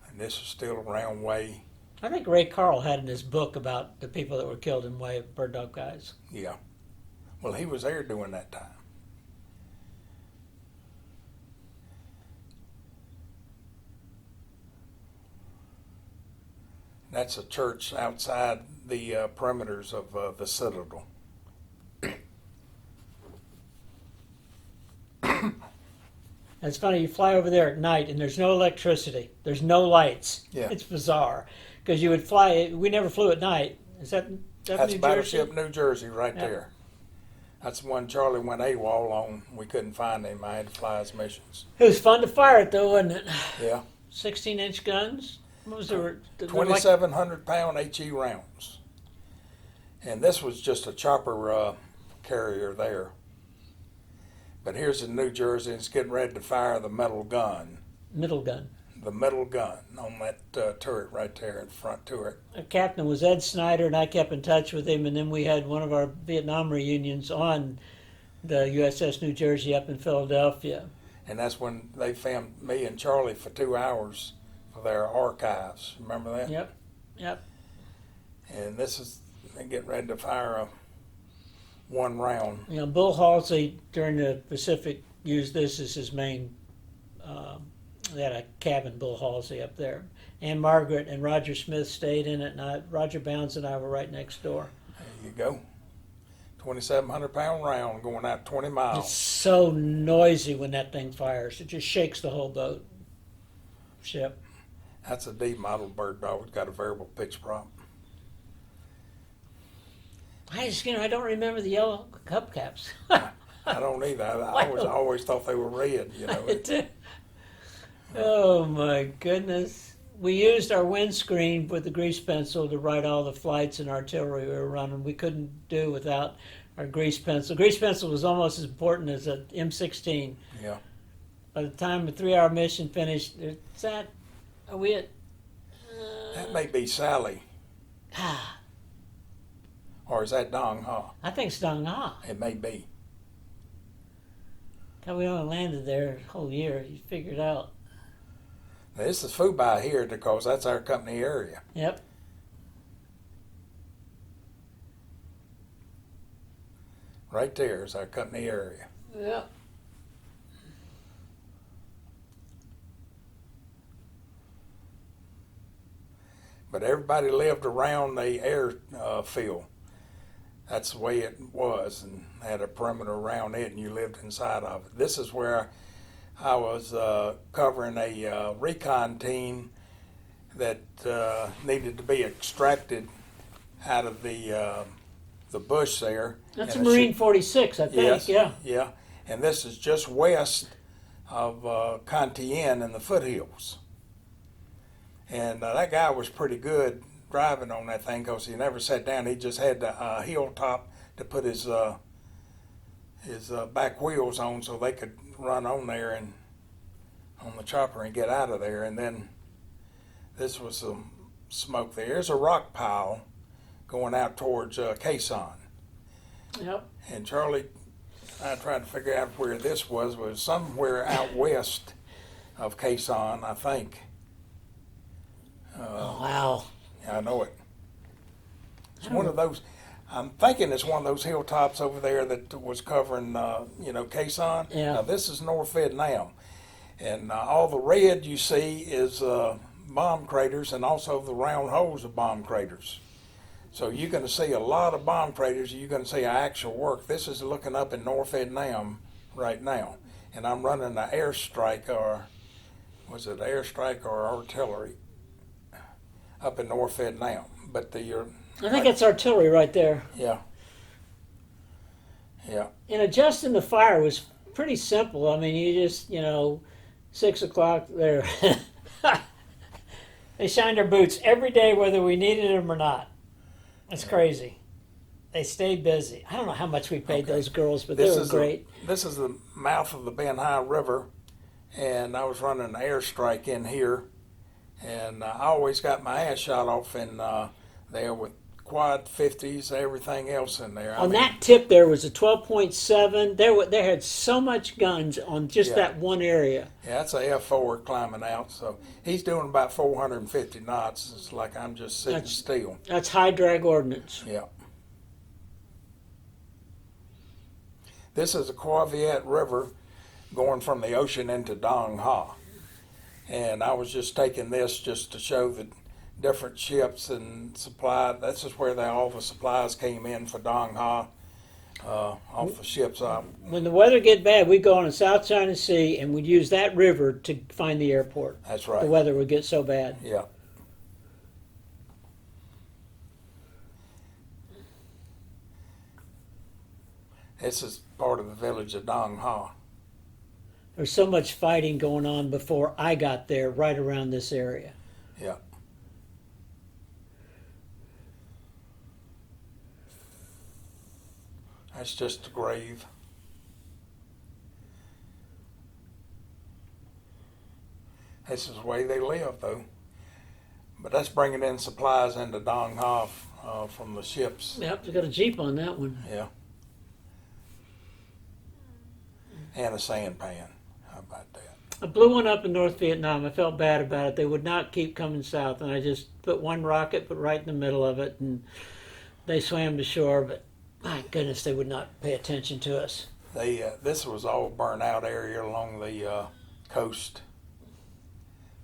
And this is still around Way. I think Ray Carl had in his book about the people that were killed in Way, bird dog guys. Yeah. Well, he was there during that time. That's a church outside the perimeters of the Citadel. It's funny, you fly over there at night and there's no electricity. There's no lights. Yeah. It's bizarre. Because you would fly, we never flew at night. Is that New That's Jersey? Battleship New Jersey right Yeah. there. That's the one Charlie went AWOL on. We couldn't find him. I had to fly his missions. It was fun to fire it though, wasn't it? Yeah. 16-inch guns? What was the 2,700-pound HE rounds. And this was just a chopper carrier there. But here's in New Jersey, it's getting ready to fire the metal gun. Middle gun. The metal gun on that turret right there, in the front turret. Our captain was Ed Snyder, and I kept in touch with him, and then we had one of our Vietnam reunions on the USS New Jersey up in Philadelphia. And that's when they filmed me and Charlie for 2 hours for their archives. Remember that? Yep. And this is, they get ready to fire a one round. You know, Bull Halsey during the Pacific used this as his main. They had a cabin, Bull Halsey, up there. Ann Margaret and Roger Smith stayed in it, and Roger Bounds and I were right next door. There you go. 2,700-pound round going out 20 miles. It's so noisy when that thing fires. It just shakes the whole boat. Ship. That's a D model bird dog. It's got a variable pitch prop. I don't remember the yellow hubcaps. I don't either. I always thought they were red, you know. Oh my goodness. We used our windscreen with the grease pencil to write all the flights and artillery we were running. We couldn't do without our grease pencil. Grease pencil was almost as important as an M16. Yeah. By the time the 3-hour mission finished, are we at? That may be Sally. Or is that Dong Ha? I think it's Dong Ha. It may be. God, we only landed there a whole year. You figure it out. Now, this is Fubai here because that's our company area. Yep. Right there is our company area. Yep. But everybody lived around the airfield. That's the way it was, and had a perimeter around it, and you lived inside of it. This is where I was covering a recon team that needed to be extracted out of the bush there. That's a Marine 46, I think. Yes, yeah. Yeah, and this is just west of Contien in the foothills. And that guy was pretty good driving on that thing because he never sat down. He just had the hilltop to put his back wheels on so they could run on there and on the chopper and get out of there. And then this was some smoke there. There's a rock pile going out towards Quezon. Yep. And Charlie, I tried to figure out where this was somewhere out west of Quezon, I think. Oh, wow. Yeah, I know it. It's one of those. I'm thinking it's one of those hilltops over there that was covering, Quezon. Yeah. Now this is North Vietnam, and all the red you see is bomb craters, and also the round holes of bomb craters. So you're going to see a lot of bomb craters. You're going to see actual work. This is looking up in North Vietnam right now, and I'm running an airstrike, or was it airstrike or artillery, up in North Vietnam. But I think it's artillery right there. Yeah. Yeah. And adjusting the fire was pretty simple. I mean, you just, 6 o'clock there. They shined their boots every day whether we needed them or not. It's crazy. They stayed busy. I don't know how much we paid those girls, but they were great. This is the mouth of the Ben Hai River, and I was running an airstrike in here, and I always got my ass shot off in there with quad 50s, everything else in there. On that tip there was a 12.7. They had so much guns on just that one area. Yeah, that's a F4 climbing out. So he's doing about 450 knots. It's like I'm just sitting still. That's high drag ordnance. Yeah. This is the Quaviat River going from the ocean into Dong Ha. And I was just taking this just to show the different ships and supply. This is where all the supplies came in for Dong Ha, off the ships up. When the weather get bad, we'd go on the South China Sea and we'd use that river to find the airport. That's right. The weather would get so bad. Yeah. This is part of the village of Dong Ha. There's so much fighting going on before I got there, right around this area. Yeah. That's just a grave. This is the way they live, though. But that's bringing in supplies into Dong Ha from the ships. Yep, they got a Jeep on that one. Yeah. And a sand pan. How about that? I blew one up in North Vietnam. I felt bad about it. They would not keep coming south, and I just put one rocket, put right in the middle of it, and they swam to shore. But my goodness, they would not pay attention to us. This was all burnt out area along the coast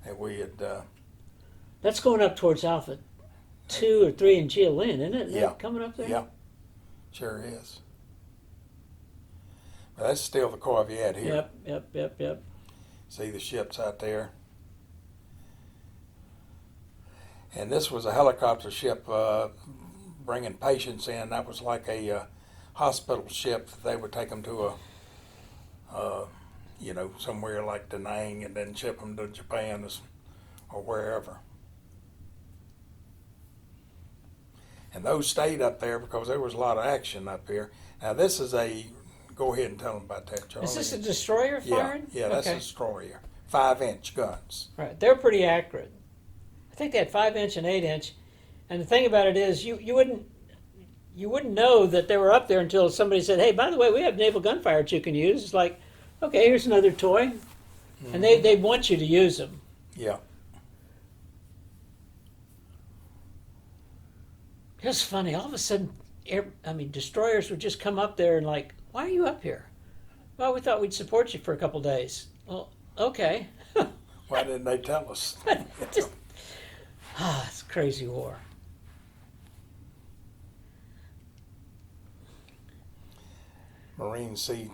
that we had. That's going up towards Alpha 2 or 3 in Jialin, isn't it? Is Yeah. that coming up there? Yeah, sure is. But that's still the Quaviat here. Yep. See the ships out there. And this was a helicopter ship bringing patients in. That was like a hospital ship. They would take them to somewhere like Da Nang and then ship them to Japan or wherever. And those stayed up there because there was a lot of action up here. Now this is go ahead and tell them about that, Charlie. Is this a destroyer firing? Yeah, that's a destroyer. 5-inch guns. Right, they're pretty accurate. I think they had 5-inch and 8-inch. And the thing about it is, you wouldn't know that they were up there until somebody said, "Hey, by the way, we have naval gunfire that you can use." It's like, okay, here's another toy, and they want you to use them. Yeah. It's funny. All of a sudden, destroyers would just come up there and like, "Why are you up here?" "Well, we thought we'd support you for a couple days." "Well, okay." Why didn't they tell us? It's a crazy war. Marine C,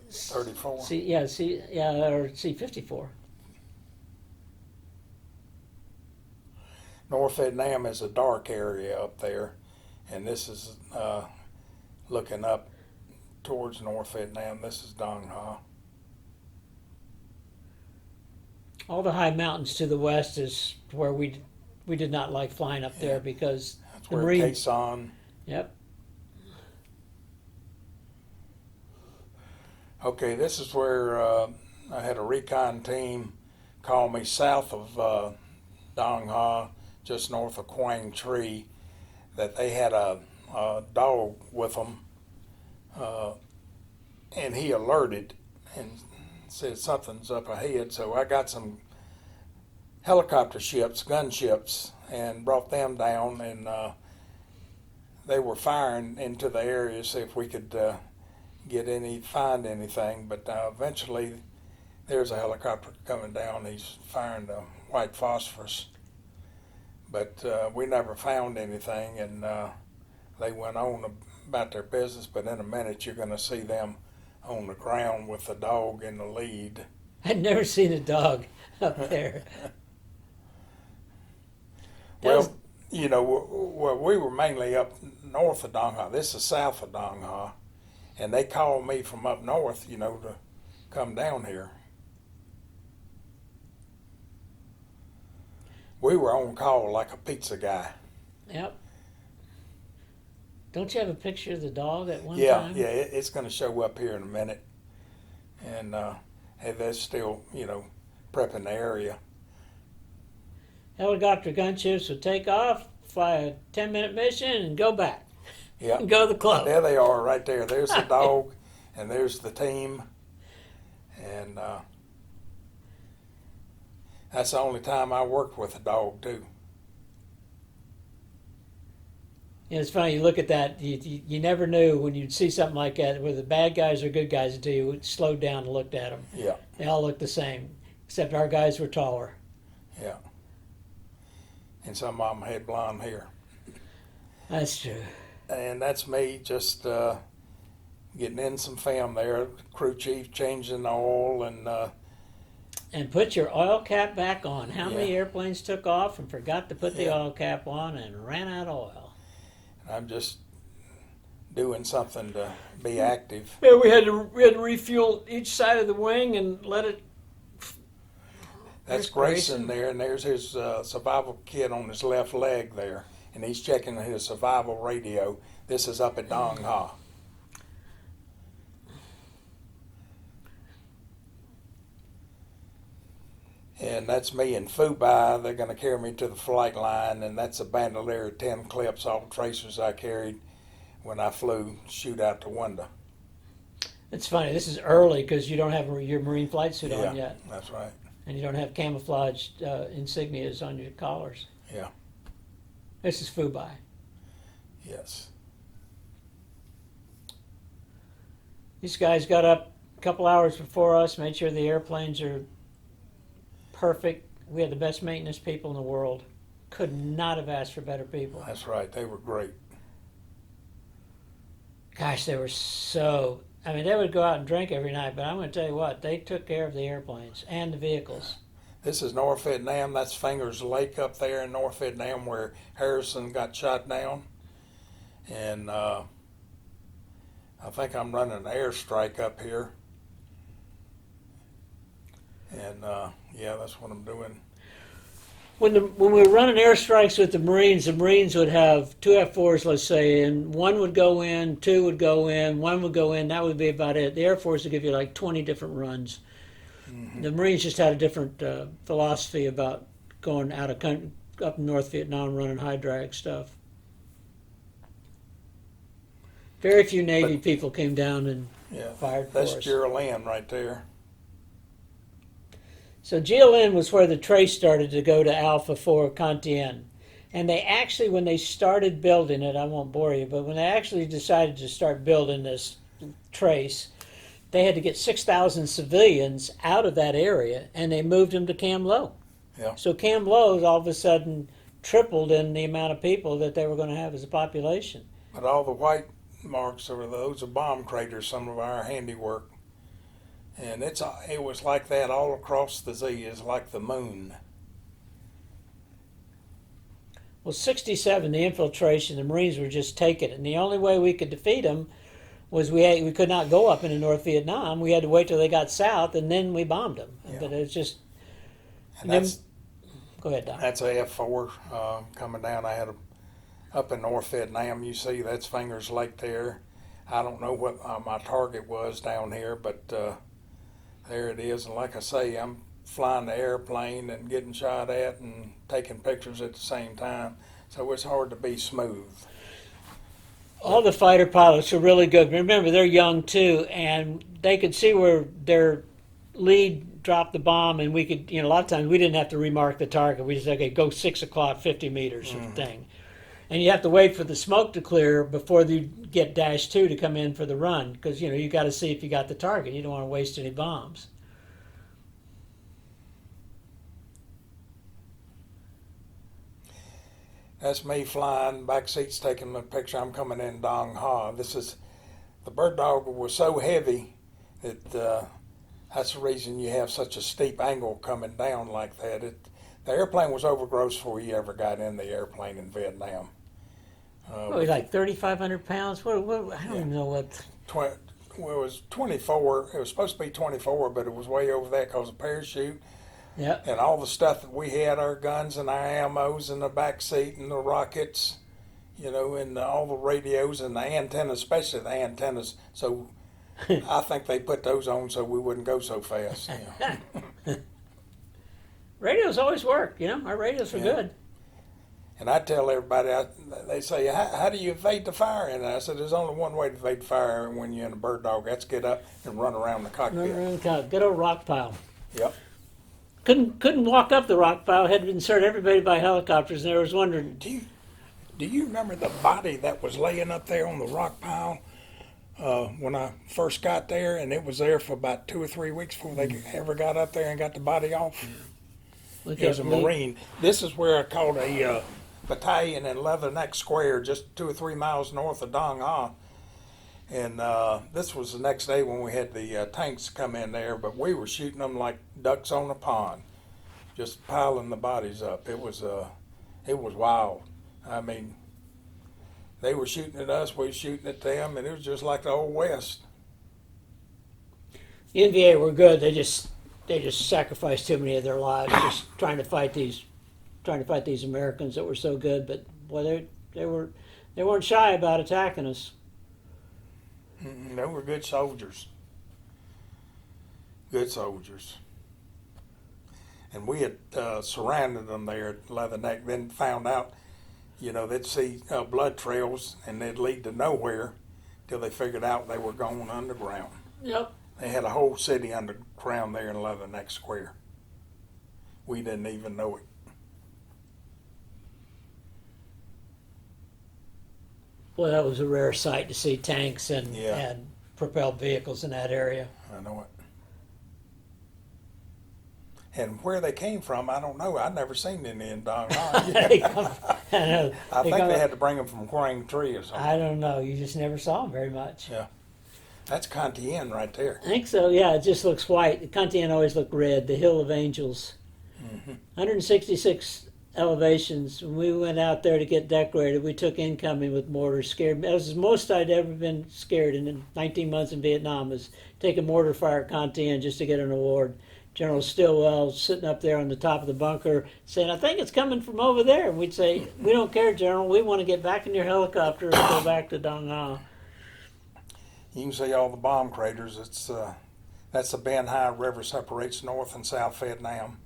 34? or C-54. North Vietnam is a dark area up there, and this is looking up towards North Vietnam. This is Dong Ha. All the high mountains to the west is where we did not like flying up there because That's the where Marine. Quezon. Yep. Okay, this is where I had a recon team call me south of Dong Ha, just north of Quang Tri, that they had a dog with them, and he alerted and said something's up ahead. So I got some helicopter ships, gunships, and brought them down, and they were firing into the area to see if we could find anything. But eventually there's a helicopter coming down. He's firing the white phosphorus. But we never found anything, and they went on about their business. But in a minute, you're going to see them on the ground with the dog in the lead. I'd never seen a dog up there. Well, we were mainly up north of Dong Ha. This is south of Dong Ha. And they called me from up north, to come down here. We were on call like a pizza guy. Yep. Don't you have a picture of the dog at one time? Yeah, it's going to show up here in a minute. And they're still, prepping the area. Helicopter gunships would take off, fly a 10-minute mission, and go back. Yeah. And go to the club. There they are right there. There's the dog, and there's the team. And that's the only time I worked with a dog, too. It's funny, you look at that, you never knew when you'd see something like that, whether the bad guys or good guys until you slowed down and looked at them. Yeah. They all looked the same, except our guys were taller. Yeah. And some of them had blonde hair. That's true. And that's me just getting in some film there. Crew chief changing the oil And put your oil cap back on. How many Yeah. airplanes took off and forgot to put the Yeah. oil cap on and ran out of oil? I'm just doing something to be active. Yeah, we had to refuel each side of the wing and let it. That's Grayson there, and there's his survival kit on his left leg there, and he's checking his survival radio. This is up at Dong Ha. And that's me in Phu Bai. They're going to carry me to the flight line, and that's a bandolier of 10 clips, all tracers I carried when I flew, shoot out the window. It's funny. This is early because you don't have your Marine flight suit Yeah, on yet, that's right. and you don't have camouflaged insignias on your collars. Yeah. This is Fubai. Yes. These guys got up a couple hours before us, made sure the airplanes are perfect. We had the best maintenance people in the world. Could not have asked for better people. That's right. They were great. Gosh, they were so. I mean, they would go out and drink every night, but I'm going to tell you what, they took care of the airplanes and the vehicles. This is North Vietnam. That's Fingers Lake up there in North Vietnam where Harrison got shot down. And I think I'm running an airstrike up here. And yeah, that's what I'm doing. When we were running airstrikes with the Marines would have two F-4s, let's say, and one would go in, two would go in, one would go in. That would be about it. The Air Force would give you like 20 different runs. Mm-hmm. The Marines just had a different philosophy about going out of country, up in North Vietnam, running high drag stuff. Very few Navy people came down and fired for us. That's Geraldine right there. So GLN was where the trace started to go to Alpha 4 Cantien. And they actually, when they started building it, I won't bore you, but when they actually decided to start building this trace, they had to get 6,000 civilians out of that area, and they moved them to Cam Low. Yeah. So Cam Low all of a sudden tripled in the amount of people that they were going to have as a population. But all the white marks over those are bomb craters, some of our handiwork. And it was like that all across the Z. It's like the moon. Well, 67, the infiltration, the Marines were just taking it. And the only way we could defeat them was we could not go up into North Vietnam. We had to wait till they got south, and then we bombed them. Yeah. But it's just... And that's, go ahead, Doc. That's a F4 coming down. I had up in North Vietnam, you see, that's Fingers Lake there. I don't know what my target was down here, but there it is. And like I say, I'm flying the airplane and getting shot at and taking pictures at the same time. So it's hard to be smooth. All the fighter pilots are really good. Remember, they're young too, and they could see where their lead dropped the bomb, and we could, a lot of times we didn't have to remark the target. We just said, okay, go 6 o'clock, 50 meters sort of thing. And you have to wait for the smoke to clear before you get Dash 2 to come in for the run, because, you got to see if you got the target. You don't want to waste any bombs. That's me flying, back seat's taking the picture. I'm coming in Dong Ha. The bird dog was so heavy that that's the reason you have such a steep angle coming down like that. The airplane was overgross before you ever got in the airplane in Vietnam. Like 3,500 pounds? What, I don't even know what. Well, it was 24. It was supposed to be 24, but it was way over that because of parachute. Yeah. And all the stuff that we had, our guns and our ammos in the back seat and the rockets, and all the radios and the antennas, especially the antennas. So I think they put those on so we wouldn't go so fast. Radios always work, Our radios are good. And I tell everybody, they say, how do you evade the fire? And I said, there's only one way to evade the fire when you're in a bird dog. That's get up and run around the cockpit. Good old rock pile. Yep. Couldn't walk up the rock pile. Had to insert everybody by helicopters. And I was wondering, do you remember the body that was laying up there on the rock pile when I first got there? And it was there for about 2 or 3 weeks before they ever got up there and got the body off. He was a Marine. This is where I caught a battalion in Leatherneck Square, just 2 or 3 miles north of Dong Ha. And this was the next day when we had the tanks come in there, but we were shooting them like ducks on a pond, just piling the bodies up. It was wild. I mean, they were shooting at us, we were shooting at them, and it was just like the old West. The NVA were good. They just sacrificed too many of their lives just trying to fight these Americans that were so good. But boy, they weren't shy about attacking us. They were good soldiers. Good soldiers. And we had surrounded them there at Leatherneck, then found out, they'd see blood trails and they'd lead to nowhere till they figured out they were going underground. Yep. They had a whole city underground there in Leatherneck Square. We didn't even know it. Well, that was a rare sight to see tanks Yeah. and propelled vehicles in that area. I know it. And where they came from, I don't know. I've never seen any in Dong They come- I know. I think come- they had to bring them from Quang Tree or something. I don't know. You just never saw them very much. Yeah. That's Cantien right there. I think so. Yeah, it just looks white. The Cantien always looked red. The Hill of Angels. 166 elevations. When we went out there to get decorated, we took incoming with mortars. Scared me. That was the most I'd ever been scared in 19 months in Vietnam, was taking mortar fire at Cantien just to get an award. General Stilwell sitting up there on the top of the bunker saying, "I think it's coming from over there." And we'd say, "We don't care, General. We want to get back in your helicopter and go back to Dong Ha." You can see all the bomb craters. That's the Ben Hai River, separates North and South Vietnam.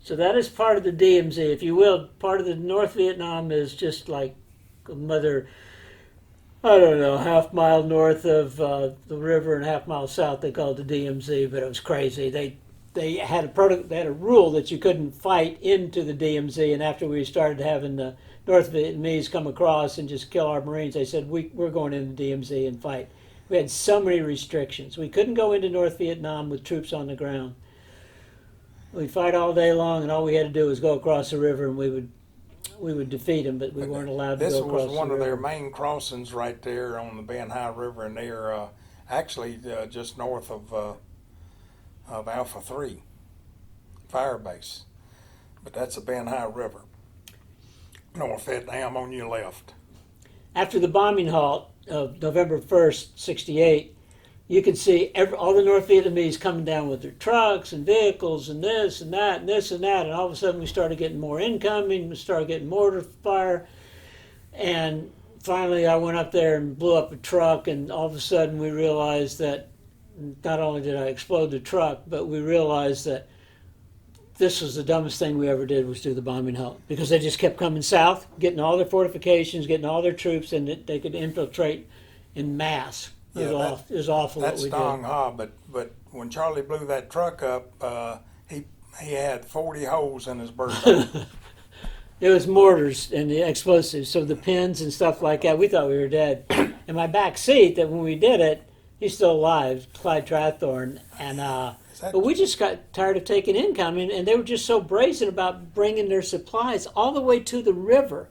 So that is part of the DMZ, if you will. Part of the North Vietnam is just like another, I don't know, half mile north of the river and half mile south. They call it the DMZ, but it was crazy. They had a rule that you couldn't fight into the DMZ, and after we started having the North Vietnamese come across and just kill our Marines, they said, we're going into the DMZ and fight. We had so many restrictions. We couldn't go into North Vietnam with troops on the ground. We'd fight all day long, and all we had to do was go across the river, and we would defeat them, but we weren't allowed to This go across was one the of their river. main crossings right there on the Ben Hai River, and they're actually just north of Alpha 3 Fire Base. But that's the Ben Hai River. North Vietnam on your left. After the bombing halt of November 1st, 68, you could see all the North Vietnamese coming down with their trucks and vehicles and this and that and this and that, and all of a sudden we started getting more incoming, we started getting mortar fire, and finally I went up there and blew up a truck, and all of a sudden we realized that not only did I explode the truck, but we realized that this was the dumbest thing we ever did, was do the bombing halt, because they just kept coming south, getting all their fortifications, getting all their troops, and they could infiltrate in mass. It was awful what That's we Dong did. Ha, but when Charlie blew that truck up, he had 40 holes in his bird dog. It was mortars and the explosives, so the pins and stuff like that, we thought we were dead. In my back seat, that when we did it, he's still alive, Clyde Trathorn, and but we just got tired of taking incoming, and they were just so brazen about bringing their supplies all the way to the river.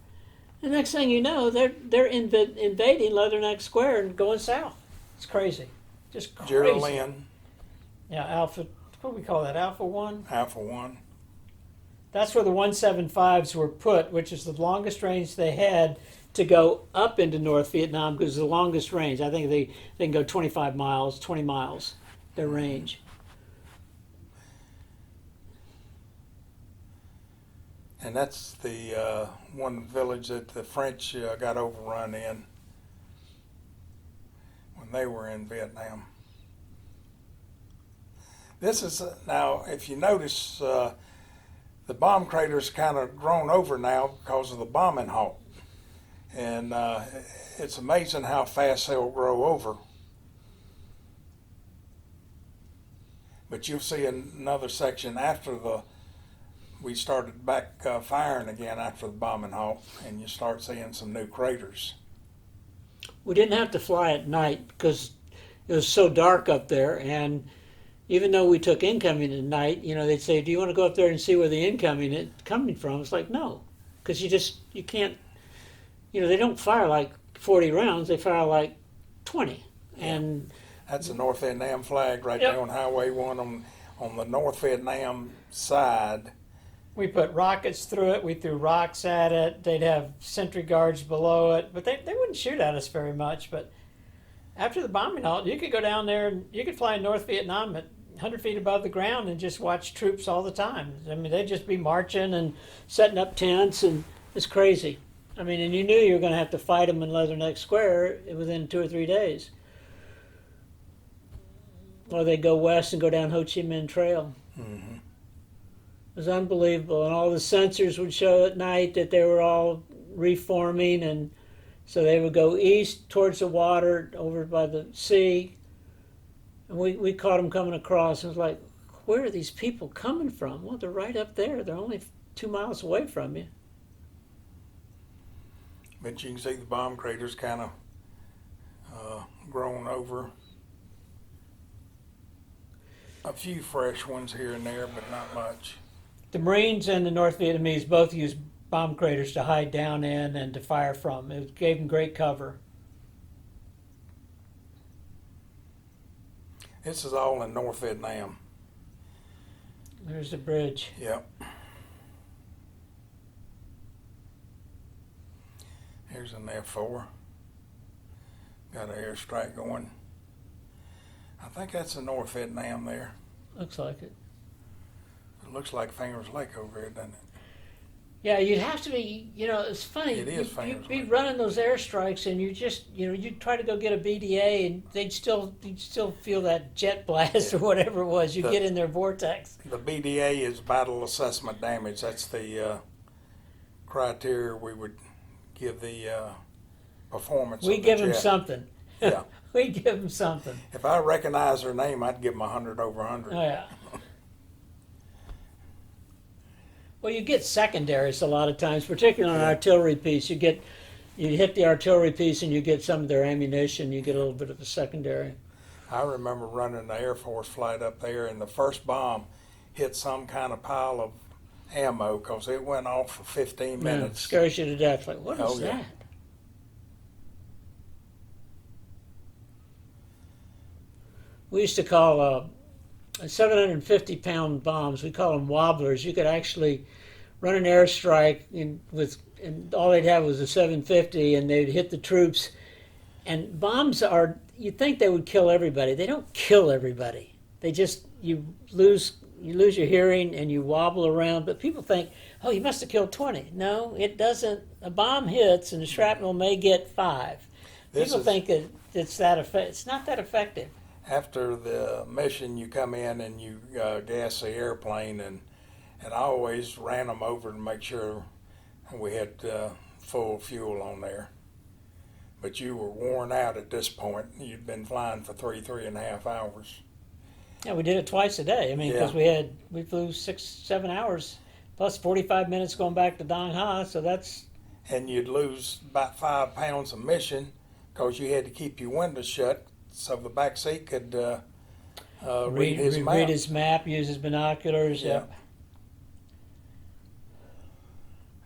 The next thing you know, they're invading Leatherneck Square and going south. It's crazy, just crazy. Geraldine, Yeah, Alpha. What do we call that? Alpha 1. Alpha 1. That's where the 175s were put, which is the longest range they had to go up into North Vietnam, because the longest range. I think they can go 25 miles, 20 miles, their range. And that's the one village that the French got overrun in when they were in Vietnam. This is, now, if you notice, the bomb crater's kind of grown over now because of the bombing halt. And it's amazing how fast they'll grow over. But you'll see another section after we started back firing again after the bombing halt, and you start seeing some new craters. We didn't have to fly at night because it was so dark up there, and even though we took incoming at night, they'd say, "Do you want to go up there and see where the incoming is coming from?" It's like, no, because you can't, they don't fire like 40 rounds, they fire like 20. And that's the North Vietnam flag right Yep. there on Highway 1 on the North Vietnam side. we put rockets through it, we threw rocks at it, they'd have sentry guards below it, but they wouldn't shoot at us very much. But after the bombing halt, you could go down there and you could fly in North Vietnam at 100 feet above the ground and just watch troops all the time. I mean, they'd just be marching and setting up tents, and it's crazy. I mean, and you knew you were going to have to fight them in Leatherneck Square within 2 or 3 days. Or they'd go west and go down Ho Chi Minh Trail. Mm-hmm. It was unbelievable, and all the sensors would show at night that they were all reforming, and so they would go east towards the water over by the sea, And we caught them coming across, and it was like, where are these people coming from? Well, they're right up there. They're only 2 miles away from you. But you can see the bomb craters kind of grown over. A few fresh ones here and there, but not much. The Marines and the North Vietnamese both used bomb craters to hide down in and to fire from. It gave them great cover. This is all in North Vietnam. There's the bridge. Yep. Here's an F4. Got an airstrike going. I think that's in North Vietnam there. Looks like it. It looks like Fingers Lake over here, doesn't it? Yeah, you'd have to be, it's funny. It is Fingers You'd be Lake. running those airstrikes and you just, you'd try to go get a BDA and you'd still feel that jet blast or whatever it was. You'd get in their vortex. The BDA is Battle Assessment Damage. That's the criteria we would give the performance We of the give them jet. something. Yeah. We give them something. If I recognize her name, I'd give them 100 over 100. Oh, yeah. Well, you get secondaries a lot of times, particularly on an artillery piece. You hit the artillery piece and you get some of their ammunition. You get a little bit of a secondary. I remember running the Air Force flight up there, and the first bomb hit some kind of pile of ammo because it went off for 15 minutes. Scares you to death. Like, what is Oh, yeah. that? We used to call 750-pound bombs. We call them wobblers. You could actually run an airstrike and all they'd have was a 750, and they'd hit the troops. And bombs you'd think they would kill everybody. They don't kill everybody. They just you lose your hearing and you wobble around. But people think, oh, you must have killed 20. No, it doesn't. A bomb hits and the shrapnel may get 5. People think that it's not that effective. After the mission, you come in and you gas the airplane, and I always ran them over to make sure we had full fuel on there. But you were worn out at this point. You'd been flying for 3.5 hours. Yeah, we did it twice a day. I mean, because we flew 6-7 hours plus 45 minutes going back to Dong Ha. So that's. And you'd lose about 5 pounds of mission because you had to keep your windows shut so the back seat could read his map. Read his map, use his binoculars. Yeah.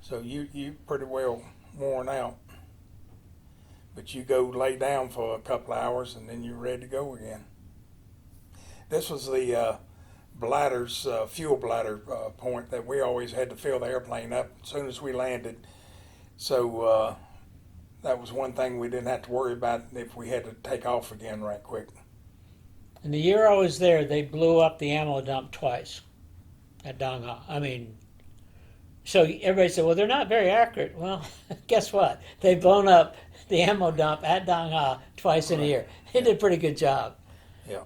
So you pretty well worn out. But you go lay down for a couple of hours and then you're ready to go again. This was the bladders, fuel bladder point that we always had to fill the airplane up as soon as we landed. So that was one thing we didn't have to worry about if we had to take off again right quick. And the year I was there, they blew up the ammo dump twice at Dong Ha. I mean, so everybody said, well, they're not very accurate. Well, guess what? They've blown up the ammo dump at Dong Ha twice in a year. They did a pretty good job. Yeah.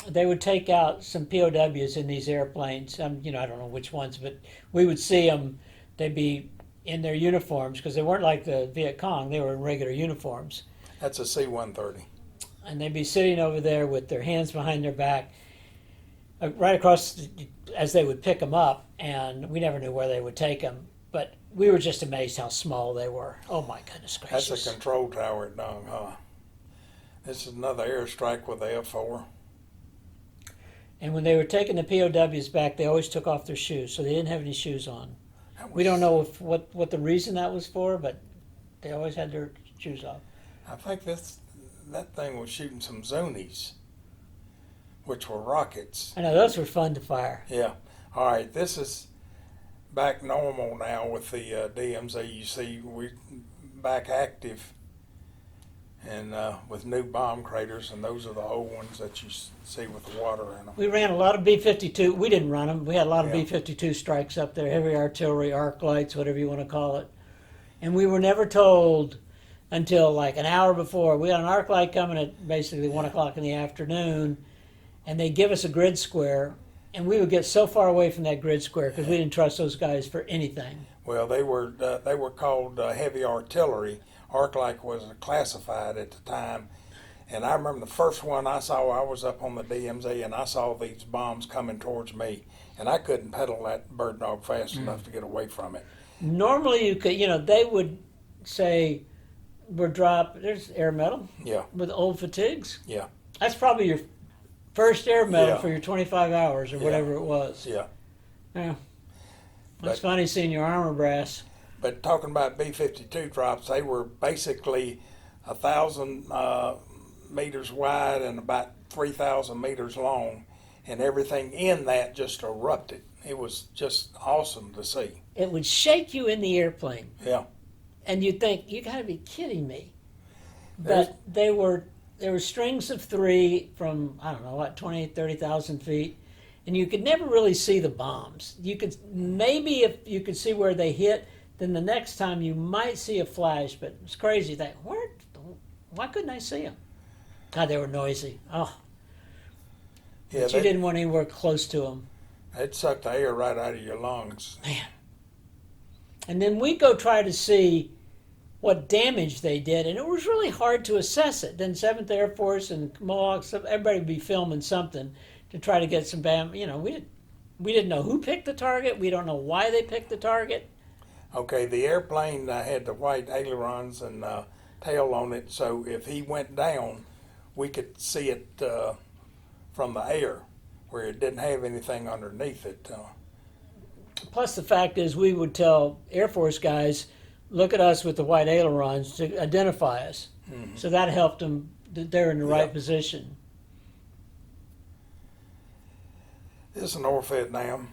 They would take out some POWs in these airplanes. I don't know which ones, but we would see them. They'd be in their uniforms because they weren't like the Viet Cong. They were in regular uniforms. That's a C-130. And they'd be sitting over there with their hands behind their back, right across as they would pick them up, and we never knew where they would take them. But we were just amazed how small they were. Oh, my goodness gracious. That's a control tower at Dong Ha. This is another airstrike with the F-4. And when they were taking the POWs back, they always took off their shoes, so they didn't have any shoes on. We don't know what the reason that was for, but they always had their shoes off. I think that thing was shooting some Zonies, which were rockets. I know, those were fun to fire. Yeah. All right, this is back normal now with the DMZ. You see, we're back active and with new bomb craters, and those are the old ones that you see with the water in them. We ran a lot of B-52. We didn't run them. We had a lot of Yeah. B-52 strikes up there, heavy artillery, arc lights, whatever you want to call it. And we were never told until like an hour before. We had an arc light coming at basically 1 o'clock in the afternoon, and they'd give us a grid square, and we would get so far away from that grid square because we didn't trust those guys for anything. Well, they were called heavy artillery Arclight was classified at the time. And I remember the first one I saw, I was up on the DMZ and I saw these bombs coming towards me. And I couldn't pedal that bird dog fast enough to get away from it. Normally you could, they would say, we're dropped, there's air medal. Yeah. With old fatigues. Yeah. That's probably your first air medal Yeah. for your 25 hours or Yeah. whatever it was. Yeah. Yeah. That's funny seeing your armor brass. But talking about B-52 drops, they were basically 1,000 meters wide and about 3,000 meters long, and everything in that just erupted. It was just awesome to see. It would shake you in the airplane. Yeah. And you'd think, you got to be kidding me. But they were strings of three from, I don't know, 20, 30,000 feet. And you could never really see the bombs. You could, maybe if you could see where they hit, then the next time you might see a flash. But it's crazy. Why couldn't I see them? God, they were noisy. Oh. Yeah, But you didn't want anywhere close to them. They'd suck the air right out of your lungs. Man. And then we go try to see what damage they did, and it was really hard to assess it. Then 7th Air Force and MOAA, everybody would be filming something to try to get some bam. We didn't know who picked the target. We don't know why they picked the target. Okay, the airplane had the white ailerons and tail on it, so if he went down, we could see it from the air, where it didn't have anything underneath it. Plus, the fact is, we would tell Air Force guys, look at us with the white ailerons to identify us. Mm-hmm. So that helped them that they're in the right position. This is North Vietnam.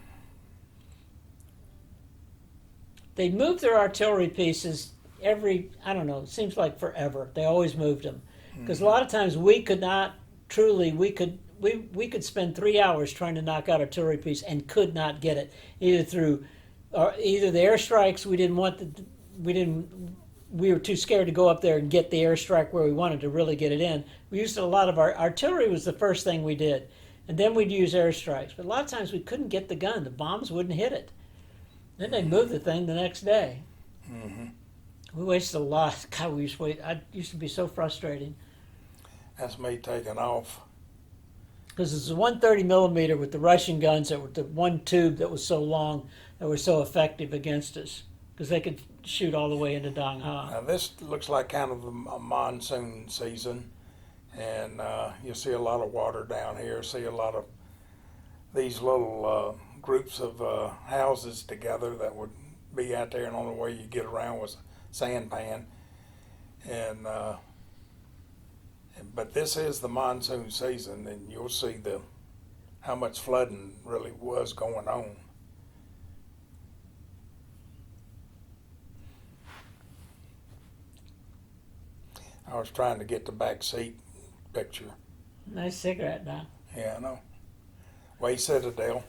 They moved their artillery pieces it seems like forever. They always moved them. Because a lot of times we could not truly, we could spend 3 hours trying to knock out artillery piece and could not get it, either the airstrikes we were too scared to go up there and get the airstrike where we wanted to really get it in. We used a lot of our artillery was the first thing we did, and then we'd use airstrikes. But a lot of times we couldn't get the gun; the bombs wouldn't hit it. Then they'd move the thing the next day. Mm-hmm. We wasted a lot. God, we used to wait. I used to be so frustrating. That's me taking off. Because it's a 130 millimeter with the Russian guns that were the one tube that was so long that were so effective against us. Because they could shoot all the way into Dong Ha. Now this looks like kind of a monsoon season, and you see a lot of water down here. See a lot of these little groups of houses together that would be out there, and the only way you get around was a sampan. And but this is the monsoon season, and you'll see how much flooding really was going on. I was trying to get the back seat picture. Nice cigarette, Doc. Yeah, I know. Way Citadel.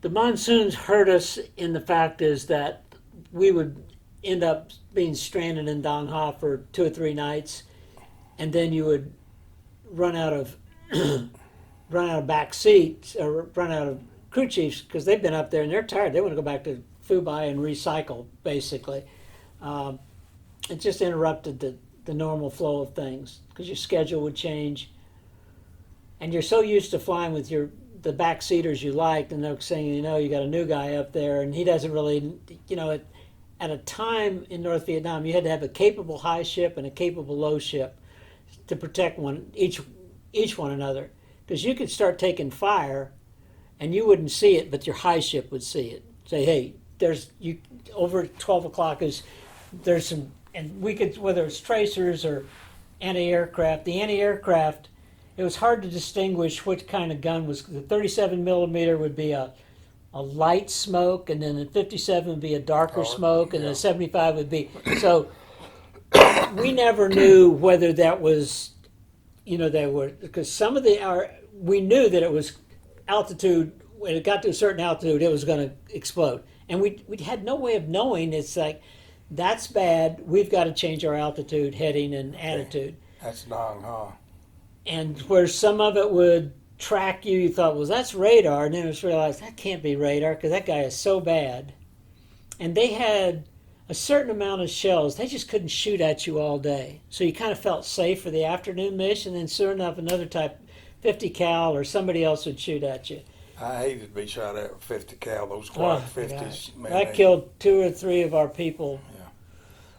The monsoons hurt us in the fact is that we would end up being stranded in Dong Ha for 2 or 3 nights, and then you would run out of back seats or run out of crew chiefs because they've been up there and they're tired. They want to go back to Fubai and recycle, basically. It just interrupted the normal flow of things because your schedule would change. And you're so used to flying with the back seaters you liked, and they're saying, you got a new guy up there, and he doesn't really, at a time in North Vietnam, you had to have a capable high ship and a capable low ship to protect each one another. Because you could start taking fire, and you wouldn't see it, but your high ship would see it. Say, hey, over 12 o'clock there's some, and we could, whether it's tracers or anti-aircraft, the anti-aircraft, it was hard to distinguish what kind of gun was. The 37 millimeter would be a light smoke, and then the 57 would be a darker smoke, and the 75 would be. So we never knew whether that was, because some of we knew that it was altitude. When it got to a certain altitude, it was going to explode, and we had no way of knowing. It's like, that's bad. We've got to change our altitude, heading, and attitude. That's Dong Ha. And where some of it would track you. You thought, well, that's radar, and then it was realized that can't be radar because that guy is so bad. And they had a certain amount of shells. They just couldn't shoot at you all day. So you kind of felt safe for the afternoon mission, and then sure enough, another type, 50 cal, or somebody else would shoot at you. I hated to be shot at with 50 cal, those quad 50s. Man, that killed 2 or 3 of our people.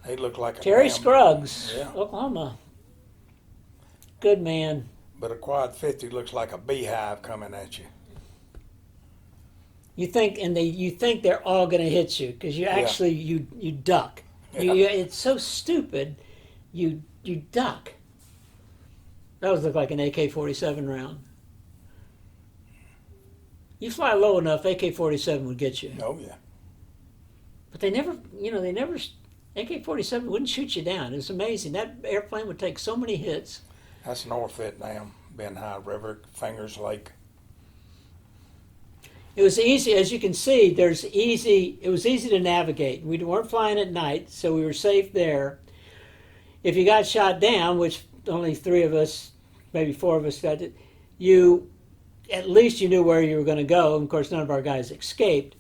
They look like a Terry damn, Scruggs, yeah. Oklahoma. Good man. But a quad 50 looks like a beehive coming at you. You think, and you think they're all going to hit you because you actually you duck. Yeah. It's so stupid. You duck. That would look like an AK-47 round. You fly low enough, AK-47 would get you. Oh yeah. But they never, AK-47 wouldn't shoot you down. It's amazing. That airplane would take so many hits. That's North Vietnam, Ben High River, Fingers Lake. It was easy, as you can see, it was easy to navigate. We weren't flying at night, so we were safe there. If you got shot down, which only 3 of us, maybe 4 of us got it, at least you knew where you were going to go. And of course, none of our guys escaped.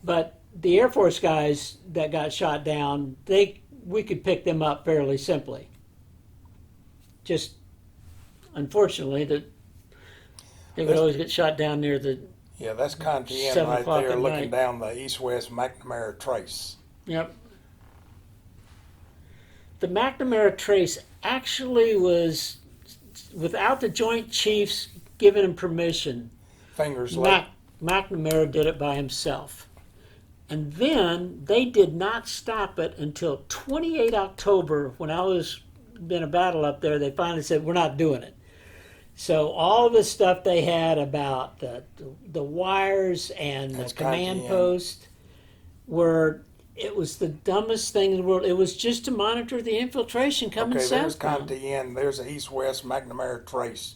But the Air Force guys that got shot down, we could pick them up fairly simply. Just, unfortunately, they would always get shot down near the... Yeah, that's Cantien 7 right o'clock there at looking night. down the east-west McNamara Trace. Yep. The McNamara Trace actually was, without the Joint Chiefs giving him permission, Fingers Lake. McNamara did it by himself. And then they did not stop it until 28 October, when I was in a battle up there. They finally said, we're not doing it. So all the stuff they had about the wires and That's the command Cantien. post it was the dumbest thing in the world. It was just to monitor the infiltration coming Okay, there's southbound. Cantien, there's the east-west McNamara Trace.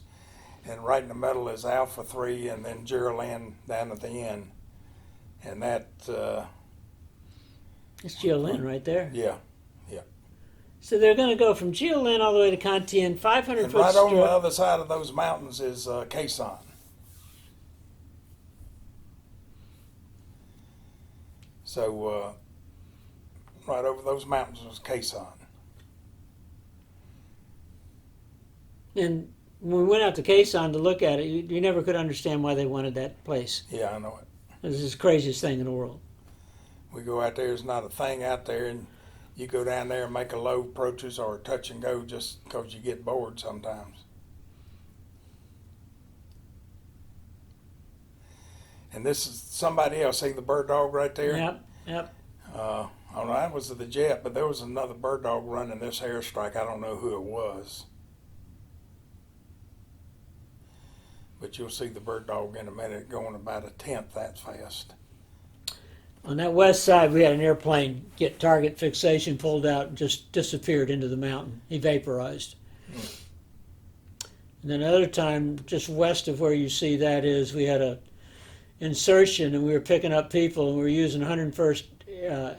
And right in the middle is Alpha 3 and then Geraldine down at the end. And that, It's Geolin right there. yeah. So they're going to go from Geolin all the way to Cantien, 500 And foot right on the strip. other side of those mountains is Quezon. So right over those mountains was Quezon. And when we went out to Quezon to look at it, you never could understand why they wanted that place. Yeah, I know it. It was the craziest thing in the world. We go out there, there's not a thing out there, and you go down there and make a low approaches or a touch and go just because you get bored sometimes. And this is somebody else. See the bird dog right there? Yep. Oh, no, that was the jet, but there was another bird dog running this airstrike. I don't know who it was. But you'll see the bird dog in a minute going about a tenth that fast. On that west side, we had an airplane get target fixation, pulled out, and just disappeared into the mountain. He vaporized. And then another time, just west of where you see that is, we had a insertion, and we were picking up people, and we were using 101st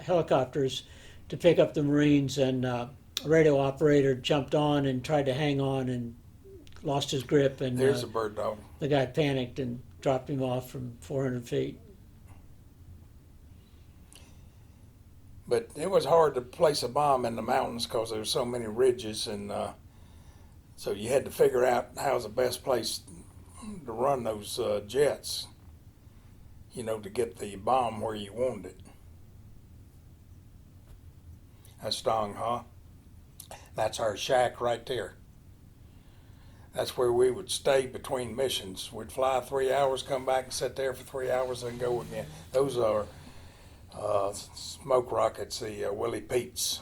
helicopters to pick up the Marines, and a radio operator jumped on and tried to hang on and lost his grip, and There's a bird dog. the guy panicked and dropped him off from 400 feet. But it was hard to place a bomb in the mountains because there were so many ridges, and so you had to figure out how's the best place to run those jets, to get the bomb where you wanted it. That's Dong, huh? That's our shack right there. That's where we would stay between missions. We'd fly 3 hours, come back and sit there for 3 hours, and go again. Those are smoke rockets, the Willie Pete's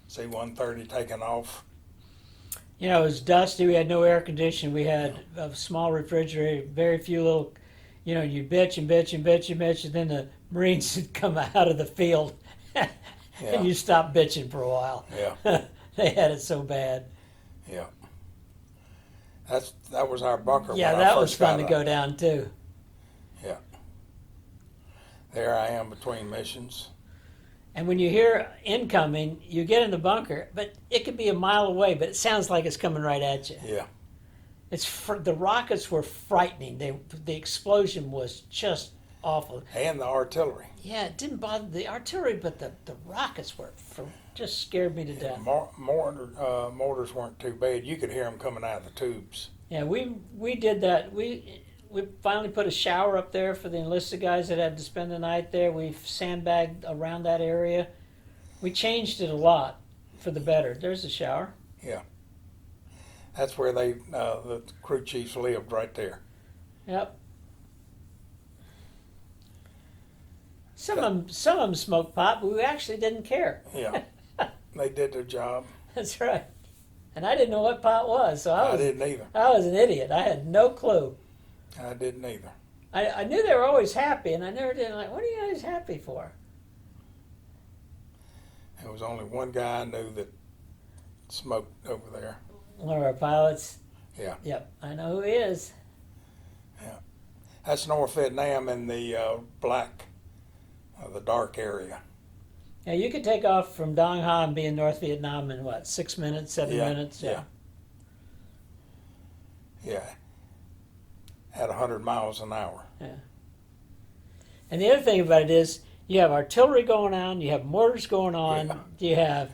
C-130 taking off. It was dusty. We had no air conditioning. We had a small refrigerator, very few little, you'd bitch and bitch and bitch and bitch, and then the Marines would come out of the field and you stop bitching for a while. Yeah. They had it so bad. Yeah. That was our bunker. Yeah, when I that was first fun got to go up. down too. Yeah. There I am between missions. And when you hear incoming, you get in the bunker, but it could be a mile away, but it sounds like it's coming right at you. Yeah. The rockets were frightening. The explosion was just awful. And the artillery. Yeah, it didn't bother the artillery, but the rockets just scared me to death. Mortars weren't too bad. You could hear them coming out of the tubes. Yeah, we did that. We finally put a shower up there for the enlisted guys that had to spend the night there. We sandbagged around that area. We changed it a lot for the better. There's a shower. Yeah. That's where the crew chiefs lived, right there. Yep. Some of them smoked pot, but we actually didn't care. Yeah. They did their job. That's right. And I didn't know what pot was, so I didn't either. I was an idiot. I had no clue. I didn't either. I knew they were always happy, and I never did. Like, what are you guys happy for? There was only one guy I knew that smoked over there. One of our pilots. Yeah. Yep, I know who he is. Yeah. That's North Vietnam in the the dark area. Yeah, you could take off from Dong Ha and be in North Vietnam in what, 6 minutes, 7 minutes? Yeah. Yeah. At 100 miles an hour. Yeah. And the other thing about it is, you have artillery going on, you have mortars going on, you have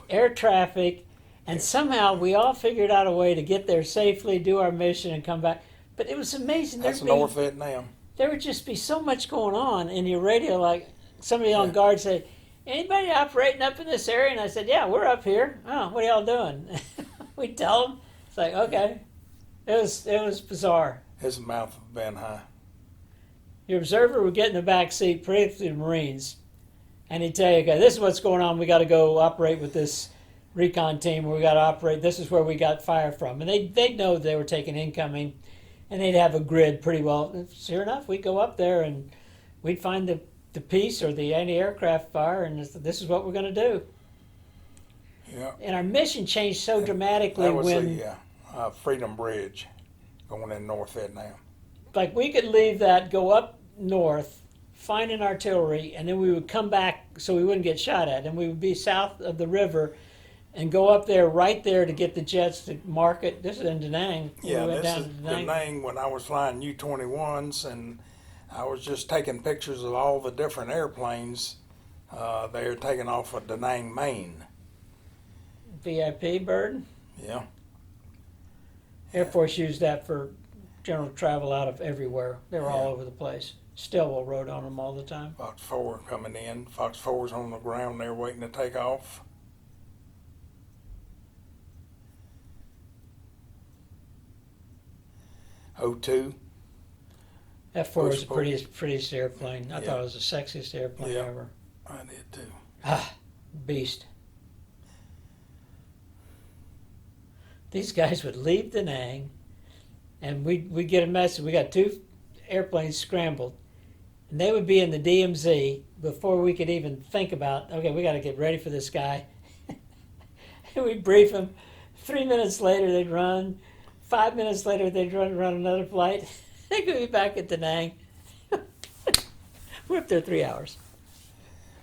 air traffic, and somehow we all figured out a way to get there safely, do our mission, and come back. But it was amazing. That's North Vietnam. There would just be so much going on in your radio, like somebody on guard say, anybody operating up in this area? And I said, yeah, we're up here. Oh, what are y'all doing? We tell them. It's like, okay. It was bizarre. His mouth had been high. Your observer would get in the back seat, predicting the Marines, and he'd tell you, okay, this is what's going on. We got to go operate with this recon team. We got to operate. This is where we got fire from. And they'd know they were taking incoming, and they'd have a grid pretty well. Sure enough, we'd go up there, and we'd find the piece or the anti-aircraft fire, and this is what we're going to do. Yeah. And our mission changed so dramatically that was when... the Freedom Bridge going in North Vietnam. Like, we could leave that, go up north, find an artillery, and then we would come back so we wouldn't get shot at. And we would be south of the river and go up there, right there, to get the jets to mark it. This is in Da Nang. Yeah, we went this down is to Da Nang when I was flying U-21s, and I was just taking pictures of all the different airplanes they were taking off of Da Nang, Maine. VIP bird. Yeah. Air Force used that for general travel out of everywhere. They were all over the place. Stillwell rode on them all the time. Fox 4 coming in. Fox 4's on the ground there waiting to take off. O2. F4 was the prettiest airplane. I thought it was the sexiest airplane Yeah. ever. I did too. Ah, beast. These guys would leave Da Nang, and we'd get a message. We got 2 airplanes scrambled, and they would be in the DMZ before we could even think about, okay, we got to get ready for this guy. And we'd brief them. 3 minutes later, they'd run. 5 minutes later, they'd run another flight. They could be back at Da Nang. We're up there 3 hours.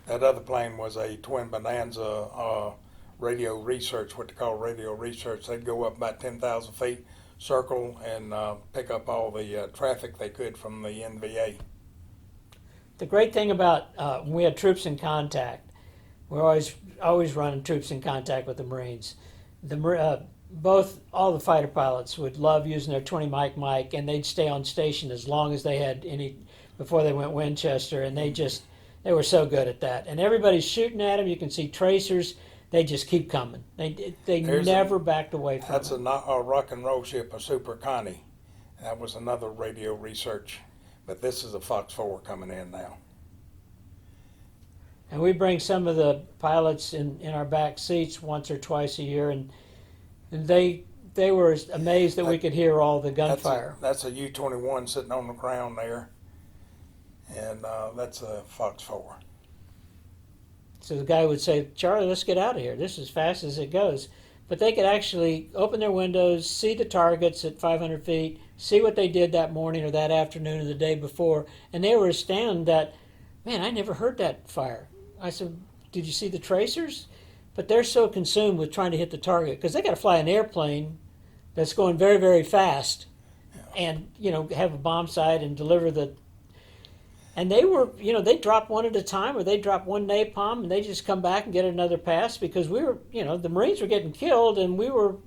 That other plane was a twin Bonanza radio research, what they call radio research. They'd go up about 10,000 feet, circle, and pick up all the traffic they could from the NVA. The great thing about when we had troops in contact, we're always running troops in contact with the Marines. All the fighter pilots would love using their 20 mic, and they'd stay on station as long as they had any before they went Winchester, and they were so good at that. And everybody's shooting at them. You can see tracers. They just keep coming. They never backed away from it. That's a rock and roll ship, a Super Connie. That was another radio research. But this is a Fox 4 coming in now. And we bring some of the pilots in our back seats once or twice a year, and they were amazed that we could hear all the gunfire. That's a U-21 sitting on the ground there. And that's a Fox 4. So the guy would say, Charlie, let's get out of here. This is as fast as it goes. But they could actually open their windows, see the targets at 500 feet, see what they did that morning or that afternoon or the day before. And they were astounded that, man, I never heard that fire. I said, did you see the tracers? But they're so consumed with trying to hit the target because they got to fly an airplane that's going very, very fast, and have a bomb sight and deliver the. And they were, they drop one at a time, or they drop one napalm, and they just come back and get another pass, because we were, the Marines were getting killed, and we were,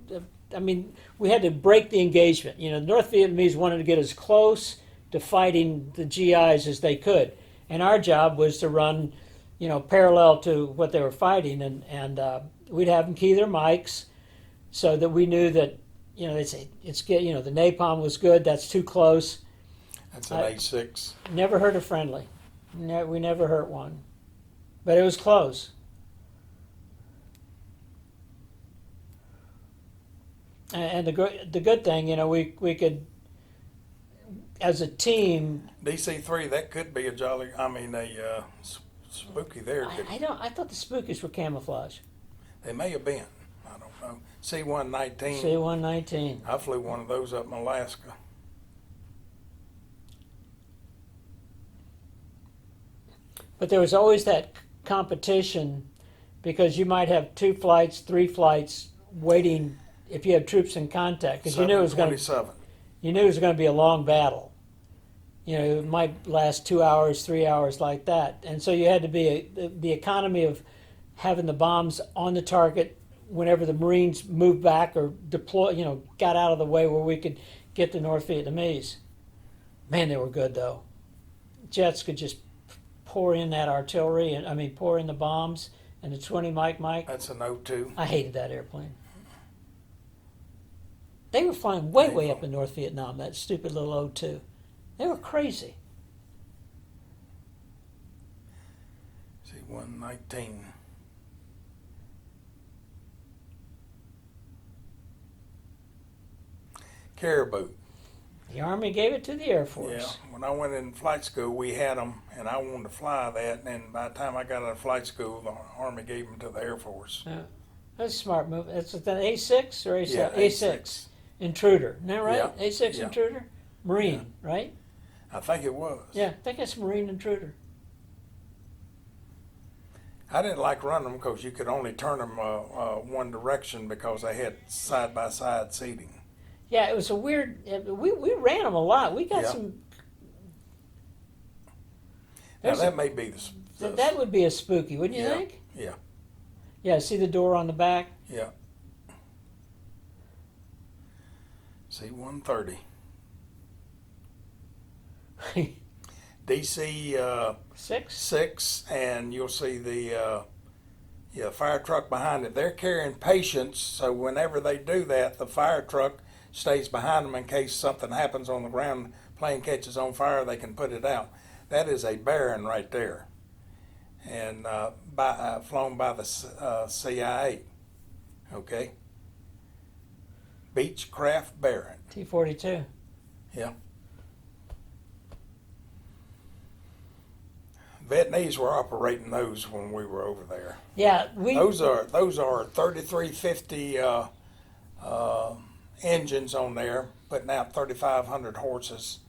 we had to break the engagement. The North Vietnamese wanted to get as close to fighting the GIs as they could, and our job was to run, parallel to what they were fighting, and we'd have them key their mics, so that we knew that, it's good, the napalm was good. That's too close. That's an A6. Never hurt a friendly. We never hurt one, but it was close. And the good thing, we could, as a team. DC-3, that could be a spooky there. I thought the spookies were camouflage. They may have been. I don't know. C-119. C-119. I flew one of those up in Alaska. But there was always that competition, because you might have 2 flights, 3 flights waiting if you had troops in contact, because you knew it was going to be a long battle. It might last 2 hours, 3 hours, like that, and so you had to be the economy of having the bombs on the target whenever the Marines moved back or got out of the way where we could get the North Vietnamese. Man, they were good though. Jets could just pour in that artillery, and pour in the bombs and the 20 Mike. That's an O2. I hated that airplane. They were flying way up in North Vietnam, that stupid little O2. They were crazy. C-119. Caribou. The Army gave it to the Air Force. Yeah, when I went in flight school, we had them, and I wanted to fly that, and by the time I got out of flight school, the Army gave them to the Air Force. Yeah. That's a smart move. That's an A6 or A7? Yeah, A6. Intruder. Isn't that right? Yeah. A6 Yeah. Intruder? Marine, right? I think it was. Yeah, I think it's Marine Intruder. I didn't like running them because you could only turn them one direction because they had side-by-side seating. Yeah, it was a weird. We ran them a lot. We got some. Now that may be that would be a spooky, wouldn't you think? Yeah. Yeah. See the door on the back. Yeah. C-130. DC 6, and you'll see the fire truck behind it. They're carrying patients, so whenever they do that, the fire truck stays behind them in case something happens on the ground, plane catches on fire, they can put it out. That is a Baron right there, and flown by the CIA. Okay. Beechcraft Baron. T-42. Yeah. Vietnamese were operating those when we were over there. Yeah, those are 3350 engines on there, putting out 3,500 horses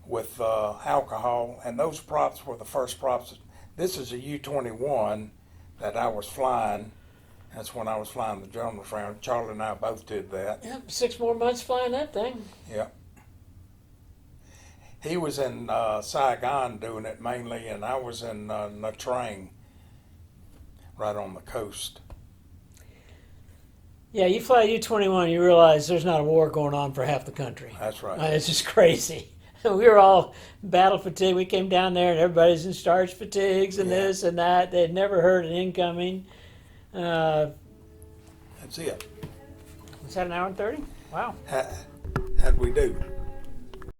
with alcohol, and those props were the first props. This is a U-21 that I was flying. That's when I was flying the generals around. Charlie and I both did that. Yep, 6 more months flying that thing. Yeah. He was in Saigon doing it mainly, and I was in Nha Trang, right on the coast. Yeah, you fly U-21, you realize there's not a war going on for half the country. That's right. It's just crazy. We were all battle fatigue. We came down there, and everybody's in starch fatigues and this and that. They'd never heard an incoming. That's it. Was that an hour and 30? Wow. How'd we do?